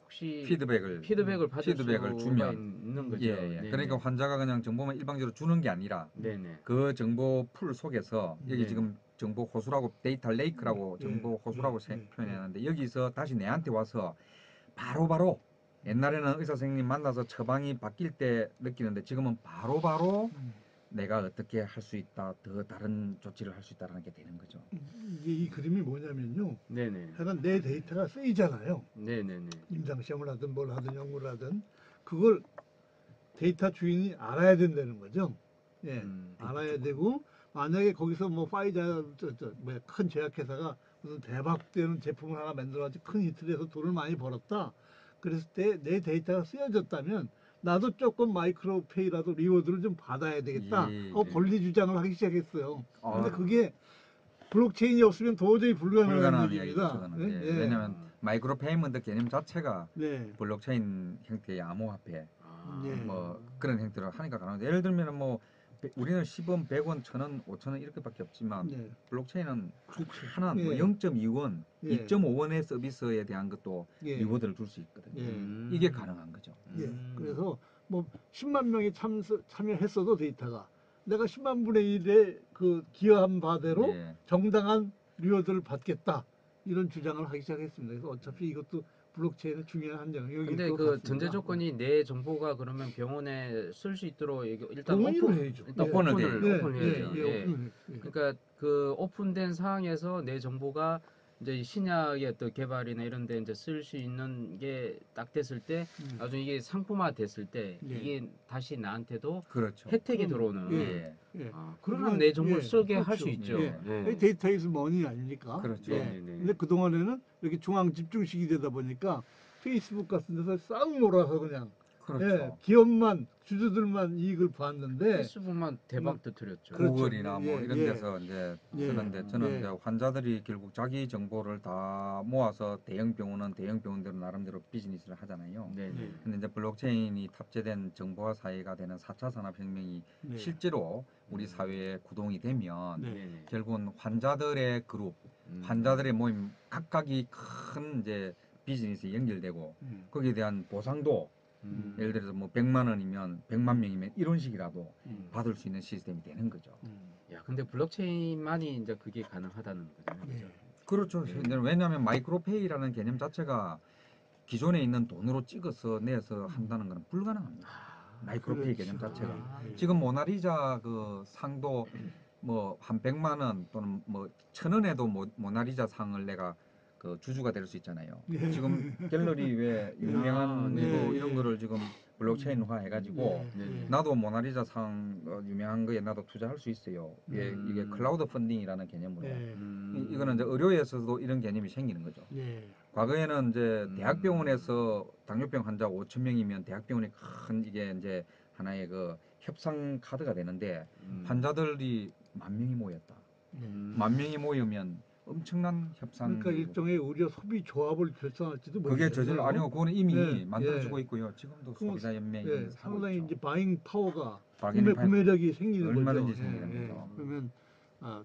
혹시 피드백을 받을 수가 주면 있는 거죠. 예, 예. 네네. 그러니까 환자가 그냥 정보만 일방적으로 주는 게 아니라 네네. 그 정보 풀 속에서 여기 네네. 지금 정보 호수라고 데이터 레이크라고 예, 정보 호수라고 예, 예, 표현하는데 여기서 다시 내한테 와서 바로바로 옛날에는 의사 선생님 만나서 처방이 바뀔 때 느끼는데 지금은 바로바로 내가 어떻게 할 수 있다, 더 다른 조치를 할 수 있다라는 게 되는 거죠. 이게 이 그림이 뭐냐면요. 네네. 하여간 내 데이터가 쓰이잖아요. 네네네. 임상시험을 하든 뭘 하든 연구를 하든 그걸 데이터 주인이 알아야 된다는 거죠. 예, 알아야 되고 만약에 거기서 뭐 파이자 큰 제약회사가 무슨 대박되는 제품을 하나 만들어가지고 큰 히트를 해서 돈을 많이 벌었다. 그랬을 때 내 데이터가 쓰여졌다면 나도 조금 마이크로페이라도 리워드를 좀 받아야 되겠다. 예, 하고 예. 권리 주장을 하기 시작했어요. 근데 아. 그게 블록체인이 없으면 도저히 불가능한 불가능한 얘기입니다. 이야기죠, 저거는. 예, 예? 왜냐하면 마이크로 페이먼트 개념 자체가 네. 블록체인 형태의 암호화폐 예. 뭐 그런 형태로 하니까 가능한데 예를 들면 뭐 우리는 10원, 100원, 1000원, 5000원 이렇게밖에 없지만 네. 블록체인은 그렇죠. 하나 뭐 예. 0.2원, 예. 2.5원의 서비스에 대한 것도 예. 리워드를 줄 수 있거든요. 예. 이게 가능한 거죠. 예. 그래서 뭐 10만 명이 참여했어도 데이터가 내가 10만 분의 1의 그 기여한 바대로 예. 정당한 리워드를 받겠다. 이런 주장을 하기 시작했습니다. 그래서 어차피 이것도 블록체인의 중요한 한 영역일 근데 것 그 같습니다. 전제 조건이 내 정보가 그러면 병원에 쓸 수 있도록 일단 동의를 오픈 해야죠. 일단 예. 오픈을 예. 오픈해야죠. 예. 예. 오픈을 예. 그러니까 그 오픈된 상황에서 내 정보가 이제 신약의 어떤 개발이나 이런 데 이제 쓸 수 있는 게 딱 됐을 때 나중에 이게 상품화 됐을 때 예. 이게 다시 나한테도 그렇죠. 혜택이 그럼요. 들어오는 예. 예. 그러면 내 정보를 쓰게 할 수 그렇죠. 있죠. 예. 네. 데이터 이즈 머니 아닙니까? 그렇죠. 예. 네네네. 근데 그동안에는 이렇게 중앙 집중식이 되다 보니까 페이스북 같은 데서 싹 몰아서 그냥 그렇죠. 예, 기업만 주주들만 이익을 봤는데 페이스북만 대박 터뜨렸죠. 그렇죠. 구글이나 뭐 예, 이런 예. 데서 이제 예. 쓰는데 저는 예. 이제 환자들이 결국 자기 정보를 다 모아서 대형 병원은 대형 병원대로 나름대로 비즈니스를 하잖아요. 네네. 근데 이제 블록체인이 탑재된 정보화 사회가 되는 4차 산업혁명이 네. 실제로 우리 사회에 구동이 되면 네. 네네. 결국은 환자들의 그룹, 환자들의 모임 각각이 큰 이제 비즈니스에 연결되고 거기에 대한 보상도 예를 들어서 뭐 100만 원이면 100만 명이면 이런 식이라도 받을 수 있는 시스템이 되는 거죠. 야, 근데 블록체인만이 이제 그게 가능하다는 거잖아요. 그죠? 그렇죠. 네. 왜냐하면 마이크로페이라는 개념 자체가 기존에 있는 돈으로 찍어서 내서 한다는 것은 불가능합니다. 마이크로페이 개념 그렇죠. 자체가 예. 지금 모나리자 그 상도 뭐 한 100만 원 또는 뭐 1000원에도 모나리자 상을 내가 그 주주가 될 수 있잖아요. 예. 지금 갤러리 왜 유명한 아, 거 네. 이런 예. 거를 지금 블록체인화 해가지고 네네. 나도 모나리자 상 유명한 거에 나도 투자할 수 있어요. 이게 클라우드 펀딩이라는 개념으로. 예. 이거는 이제 의료에서도 이런 개념이 생기는 거죠. 예. 과거에는 이제 대학병원에서 당뇨병 환자 5천 명이면 대학병원이 큰 이게 이제 하나의 그 협상 카드가 되는데 환자들이 10,000명이 모였다. 10,000명이 모이면 엄청난 협상. 그러니까 일종의 의료 소비 조합을 결성할지도 그게 모르겠네요. 저절 아니고 그거는 이미 네, 만들어지고 예. 있고요. 지금도 그럼, 소비자 연맹이 예, 하고 상당히 있죠. 이제 바잉 파워가 바게닝 파워 구매력이 생기는 얼마든지 거죠. 생기는 거죠. 그러면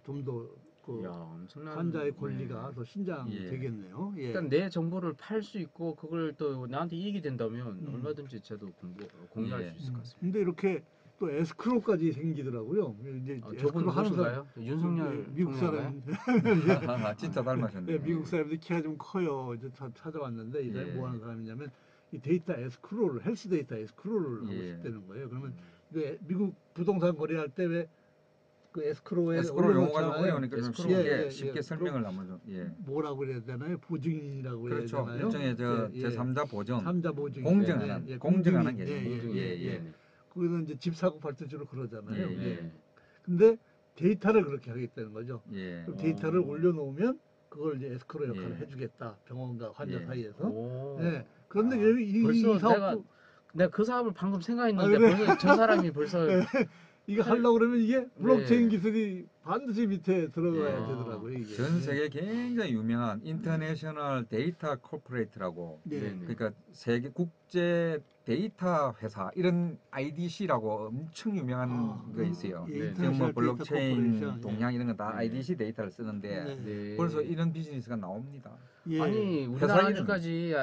좀 더 그 야, 엄청난 환자의 권리가 네. 더 신장되겠네요. 예. 일단 내 정보를 팔 수 있고 그걸 또 나한테 이익이 된다면 음. 얼마든지 저도 공유할 예. 수 있을 것 같습니다. 근데 이렇게 또 에스크로까지 생기더라고요. 이제 저분 에스크로 하는 사람 누구신가요? 윤석열 미국 총리인가요? 사람 진짜 닮으셨네요. 예, 미국 사람들이 키가 좀 커요. 이제 찾아왔는데 이 사람이 예. 뭐 하는 사람이냐면 이 데이터 에스크로를 헬스 데이터 에스크로를 하고 예. 싶다는 거예요. 그러면 미국 부동산 거래할 때 왜 그 에스크로에 에스크로 용어가 좀 올려놓잖아요. 어려우니까 좀 에스크로. 쉽게 설명을 한번 좀. 예. 뭐라고 그래야 되나요? 보증인이라고 그래야 그렇죠. 되나요? 일종의 저 예, 제3자 보증, 삼자 보증인. 공증하는 공증하는 공증인. 개념. 예. 거기서 이제 집 사고 팔터주로 그러잖아요. 예. 근데 데이터를 그렇게 하겠다는 거죠. 예. 그럼 데이터를 올려놓으면 그걸 이제 에스코로 역할을 예. 해주겠다. 병원과 환자 예. 사이에서. 오. 네. 그런데 아, 이 벌써 사업도 내가 그 사업을 방금 생각했는데 아, 그래? 벌써 저 사람이 벌써 네. 이거 하려고 그러면 이게 블록체인 네. 기술이 반드시 밑에 들어가야 예. 되더라고요. 이게. 전 세계 굉장히 유명한 인터내셔널 데이터 코퍼레이트라고 네. 네네. 그러니까 세계 국제 데이터 회사 이런 IDC라고 엄청 유명한 거 있어요. 예, 네. 지금 뭐 인터내셔널 데이터 블록체인 코퍼레이션. 동향 이런 거 다 네. IDC 데이터를 쓰는데 네. 네. 벌써 이런 비즈니스가 나옵니다. 예. 아니 회사 우리나라 이름이- 아직까지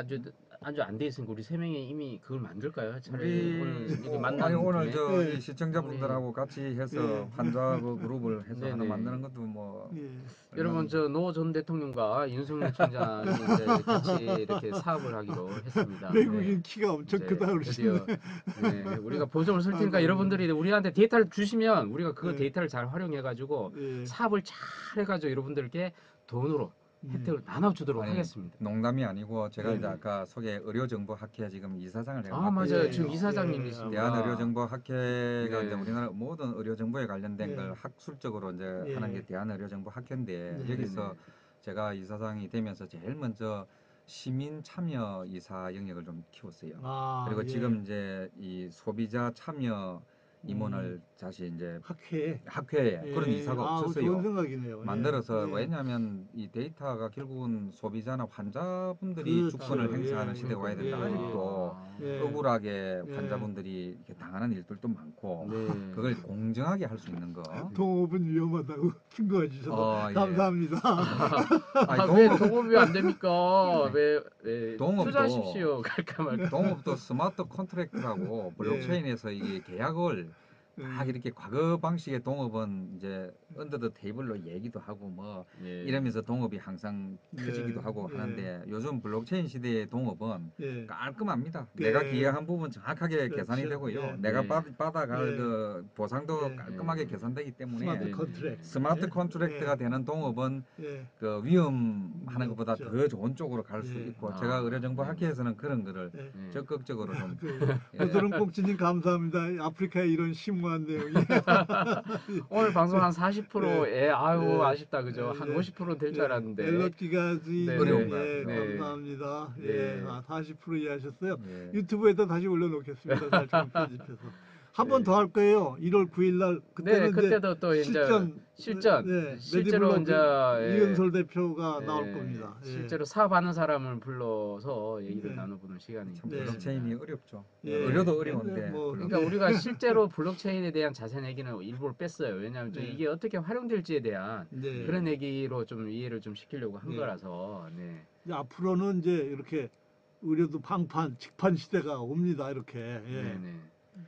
아주 안 돼 있으니까 우리 세 명이 이미 그걸 만들까요? 차라리 오늘 우리 이렇게 만난 아니 오늘 김에? 저 네. 이 시청자분들하고 같이 해서 네. 환자 그 그룹을 해서 하나 네네. 만드는 것도 뭐 예. 여러분 얼마든지. 저 노 전 대통령과 윤석열 총장이 이제 같이 이렇게 사업을 하기로 했습니다. 외국인 네. 키가 엄청 이제 크다 드디어 그러시네. 네, 우리가 보조를 쓸 테니까 아이고. 여러분들이 우리한테 데이터를 주시면 우리가 그 네. 데이터를 잘 활용해가지고 예. 사업을 잘 해가지고 여러분들께 돈으로 혜택을 나눠주도록 아니, 하겠습니다. 농담이 아니고 제가 네. 이제 아까 소개 의료정보학회 지금 이사장을 제가 아 맡고 맞아요. 예. 지금 있거든요. 이사장님이십니다. 대한의료정보학회가 네. 이제 우리나라 모든 의료정보에 관련된 네. 걸 학술적으로 이제 예. 하는 게 대한의료정보학회인데 네. 여기서 네네. 제가 이사장이 되면서 제일 먼저 시민 참여 이사 영역을 좀 키웠어요. 아, 그리고 예. 지금 이제 이 소비자 참여 임원을 다시 이제 학회. 학회에 예. 그런 이사가 아, 없었어요. 좋은 생각이네요. 만들어서 예. 왜냐하면 이 데이터가 결국은 소비자나 환자분들이 그렇죠. 주권을 예. 행사하는 시대가 와야 된다. 예. 아직도 예. 억울하게 예. 환자분들이 이렇게 당하는 일들도 많고 네. 그걸 공정하게 할 수 있는 거. 동업은 위험하다고 충고해 주셔서 예. 감사합니다. 아니, 왜 동업이 안 됩니까? 왜 동업도- 투자하십시오. 갈까 말까. 동업도 스마트 컨트랙트라고 예. 블록체인에서 이게 계약을 딱 예. 이렇게 과거 방식의 동업은 이제 언더 더 테이블로 얘기도 하고 뭐 예. 이러면서 동업이 항상 터지기도 예. 하고 예. 하는데 요즘 블록체인 시대의 동업은 예. 깔끔합니다. 예. 내가 기여한 부분 정확하게 그렇죠. 계산이 되고요. 예. 내가 예. 받아갈 예. 그 보상도 예. 깔끔하게 예. 계산되기 때문에 스마트 네. 컨트랙트. 스마트 예. 컨트랙트가 예. 되는 동업은 예. 그 위험하는 것보다 없죠. 더 좋은 쪽으로 갈 수 예. 있고 아, 제가 의료정보 네. 학회에서는 그런 거를 예. 네. 적극적으로 좀 예. 부드러운 꼭지님 감사합니다. 아프리카에 이런 심오한 내용이. 오늘 방송 한 40%에 아유 예. 아쉽다 그죠? 예. 한 50%는 될 줄 알았는데. 앨럿기까지 네, 어려운 예, 거야, 그죠? 감사합니다. 네. 예, 40% 이해하셨어요. 예. 유튜브에다 다시 올려놓겠습니다. 잘 좀 편집해서. 한 번 더 할 거예요. 1월 9일 날 그때는 네, 이제 그때도 또 이제 실전, 실제로 메디블록 이제 이은솔 대표가 예, 나올 겁니다. 예. 실제로 사업하는 사람을 불러서 얘기를 네. 나눠보는 시간이 참 네. 블록체인이 어렵죠. 예. 의료도 네, 어려운데 뭐, 그러니까 우리가 실제로 블록체인에 대한 자세한 얘기는 일부러 뺐어요. 왜냐하면 좀 네. 이게 어떻게 활용될지에 대한 네. 그런 얘기로 좀 이해를 좀 시키려고 한 네. 거라서. 네. 이제 앞으로는 이제 이렇게 의료도 방판, 직판 시대가 옵니다. 이렇게. 예. 네네.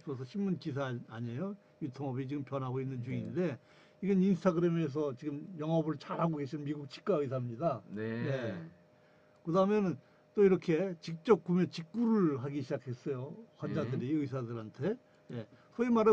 그래서 신문 기사 아니에요. 유통업이 지금 변하고 있는 네. 중인데 이건 인스타그램에서 지금 영업을 잘하고 계신 미국 치과 의사입니다. 네. 네. 그다음에는 또 이렇게 직접 구매 직구를 하기 시작했어요. 환자들이 의사들한테. 예. 소위 말해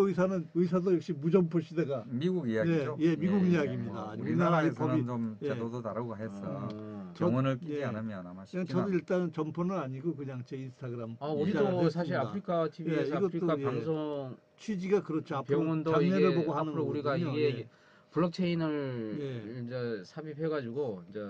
의사도 역시 무점포 시대가 미국 이야기죠. 예, 미국 예, 이야기입니다. 뭐 아직 우리나라에서는 법이- 좀 예. 제도도 다르고 해서 저- 병원을 끼지 예. 않으면 아마 그냥 쉽지 저도 않. 일단은 점포는 아니고 그냥 제 인스타그램 아, 시작을 우리도 사실 했습니다. 아프리카 TV에서 예, 이것도, 아프리카 예. 방송 취지가 그렇죠. 앞으로 병원도 장례를 이게 보고 하는 앞으로 우리가 거거든요. 이게 예. 블록체인을 예. 이제 삽입해가지고 이제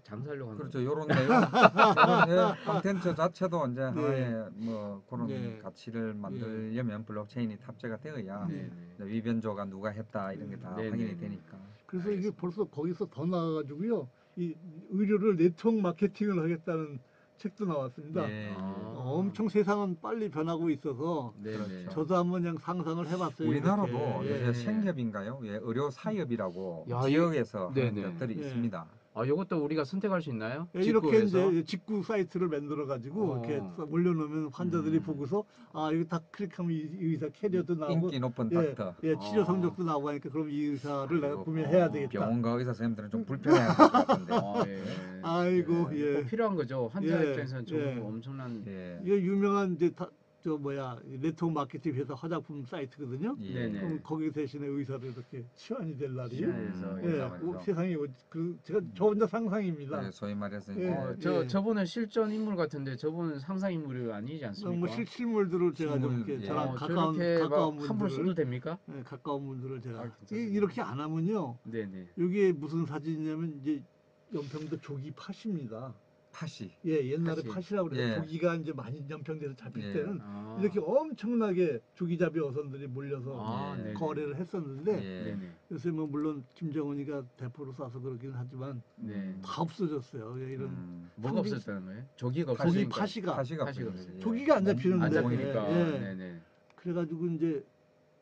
장사하려고 하는 그렇죠. 거죠. 요런 내용, 요런 예, 콘텐츠 자체도 이제 하나의 뭐 그런 네. 가치를 만들려면 블록체인이 탑재가 되어야 네, 이제 위변조가 누가 했다 이런 게 다 네, 확인이 네, 네. 되니까. 그래서 이게 알겠습니다. 벌써 거기서 더 나아가지고요. 이 의료를 네트워크 마케팅을 하겠다는 책도 나왔습니다. 예, 예. 아. 엄청 세상은 빨리 변하고 있어서 네, 네. 그렇죠. 저도 한번 그냥 상상을 해봤어요. 우리나라도 이렇게. 요새 예. 생협인가요? 예, 의료 사협이라고 야, 지역에서 네네. 하는 것들이 예. 있습니다. 아, 이것도 우리가 선택할 수 있나요? 예, 이렇게 직구에서? 이제 직구 사이트를 만들어 가지고 이렇게 올려놓으면 환자들이 보고서 아 이거 다 클릭하면 이 의사 캐리어도 나오고 인기 높은 예, 닥터. 예, 치료 아. 성적도 나오고 하니까 그럼 이 의사를 내가 아이고, 구매해야 되겠다. 병원과 의사 선생님들은 좀 불편해할 것 같은데. 아, 예. 아이고, 예. 예. 꼭 필요한 거죠. 환자 예, 입장에서는 정말 예. 엄청난. 예. 이게 유명한 이제 저 뭐야 네트워크 마케팅 회사 화장품 사이트거든요. 예. 네네. 그럼 거기 대신에 의사를 이렇게 치환이 될 날이 치환해서 예, 말이죠. 세상이 제가 저 혼자 상상입니다. 예, 소위 말해서 예. 이제 저분은 실존 인물 같은데 저분은 상상 인물이 아니지 않습니까? 뭐 실물들을 제가 좀 실물, 이렇게 예. 저랑 저렇게 가까운 막 함부로 써도 분들을 됩니까? 가까운 분들을 제가 아, 괜찮습니다. 이렇게 안 하면요. 네네. 여기에 무슨 사진이냐면 이제 연평도 조기 팥입니다. 팥이. 예, 옛날에 팥이. 팥이라고 그래요. 예. 조기가 이제 많이 연평도에서 잡힐 예. 때는 아. 이렇게 엄청나게 조기잡이 어선들이 몰려서 아, 예. 네네. 거래를 했었는데 예. 네네. 요새 뭐 물론 김정은이가 대포로 쏴서 그렇긴 하지만 네. 다 없어졌어요. 예, 이런 뭐가 상징- 없었다는 거예요? 조기가 조기 없으니까. 팥이가 팥이가 팥이가 없어요. 없어요. 예. 조기가 안 잡히는데. 안 몸이- 잡히니까. 예. 네네. 그래가지고 이제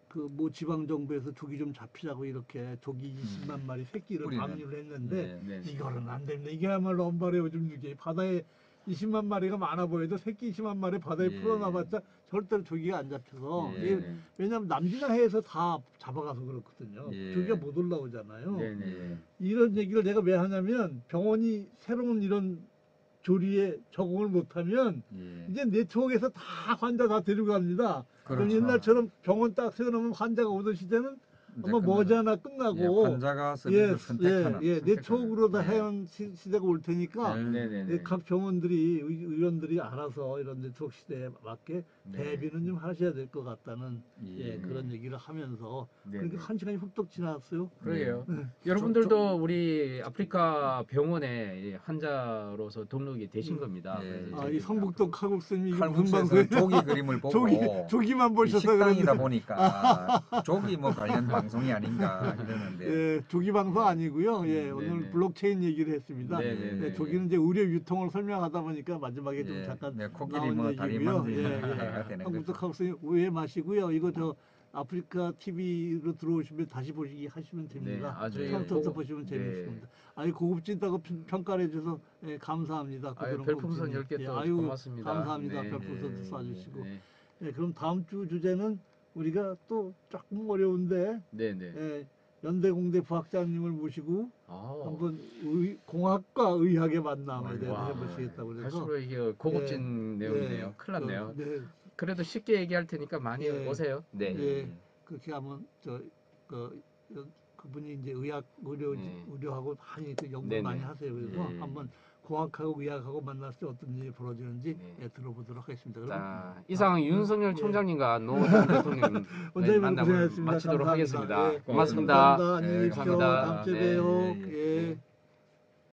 그 뭐 지방 정부에서 조기 좀 잡히자고 이렇게 조기 20만 마리 새끼를 뿌리는. 방류를 했는데 예. 네네. 이거는 안 됩니다. 이게야말로 엄발의 오줌 누기. 바다에 20만 마리가 많아 보여도 새끼 20만 마리 바다에 예. 풀어놔봤자 절대로 조기가 안 잡혀서 예. 이게 네네. 왜냐하면 남지나 해에서 다 잡아가서 그렇거든요. 예. 조기가 못 올라오잖아요. 네네. 예. 이런 얘기를 내가 왜 하냐면 병원이 새로운 이런 조리에 적응을 못하면 예. 이제 네트워크에서 다 환자 다 데리고 갑니다. 그럼 그렇죠. 옛날처럼 병원 딱 세워놓으면 환자가 오던 시대는 이제 아마 끝나고. 머지않아 예, 끝나고 환자가 서비스를 선택하는. 네트워크로 다 예. 해온 시대가 올 테니까 네네네. 각 병원들이 의원들이 알아서 이런 네트워크 시대에 맞게 네. 대비는 좀 하셔야 될 것 같다는 예. 그런 얘기를 하면서 네네. 그러니까 한 시간이 훌쩍 지났어요. 그러게요. 네. 여러분들도 우리 아프리카 병원에 환자로서 등록이 되신 겁니다. 예. 그래서 아, 이 저희들이 성북동 칼국수님 이게 무슨 방송이야? 칼국수에서 조기 그림을 보고 조기만 이 보셔서 식당이다 그런데 보니까 조기 뭐 관련 방송이 아닌가 이러는데 예, 조기 방송 아니고요. 예, 오늘 네네. 블록체인 얘기를 했습니다. 네네네. 예, 조기는 이제 의료 유통을 설명하다 보니까 마지막에 예. 좀 잠깐 네, 코끼리 나온 뭐 다리 얘기고요. 만지는 예, 애가 되는 한국도 거죠. 칼국수 오해 마시고요. 이거 저 아프리카 TV로 들어오시면 다시 보시기 하시면 됩니다. 네, 아주 처음부터 고급- 보시면 네. 재밌을 겁니다. 아니 고급진다고 평가를 해주셔서 예, 감사합니다. 아유, 고드름 별풍선 공주님. 10개 예, 또 아유, 고맙습니다. 감사합니다. 네. 별풍선도 예, 쏴주시고. 네. 예, 그럼 다음 주 주제는 우리가 또 조금 어려운데 네네. 예, 연대공대 부학장님을 모시고 아, 한번 공학과 의학의 만남에 대해서 와. 해보시겠다고 그래서 갈수록 이게 고급진 내용이네요. 큰일 났네요. 네, 그래도 쉽게 얘기할 테니까 많이 예. 오세요. 네. 예, 그렇게 하면 그분이 이제 의료하고 많이 그 연구를 네네. 많이 하세요. 그래서 예. 한번 공학하고 의학하고 만났을 때 어떤 일이 벌어지는지 네. 예, 들어보도록 하겠습니다. 그럼 자, 이상 윤석열 예. 총장님과 노전 대통령 원장님 만남을 고생하셨습니다. 마치도록 감사합니다. 하겠습니다. 예. 고맙습니다. 감사합니다. 안녕히 예, 계십시오. 감사합니다. 다음 주에 예, 봬요. 예, 예. 예.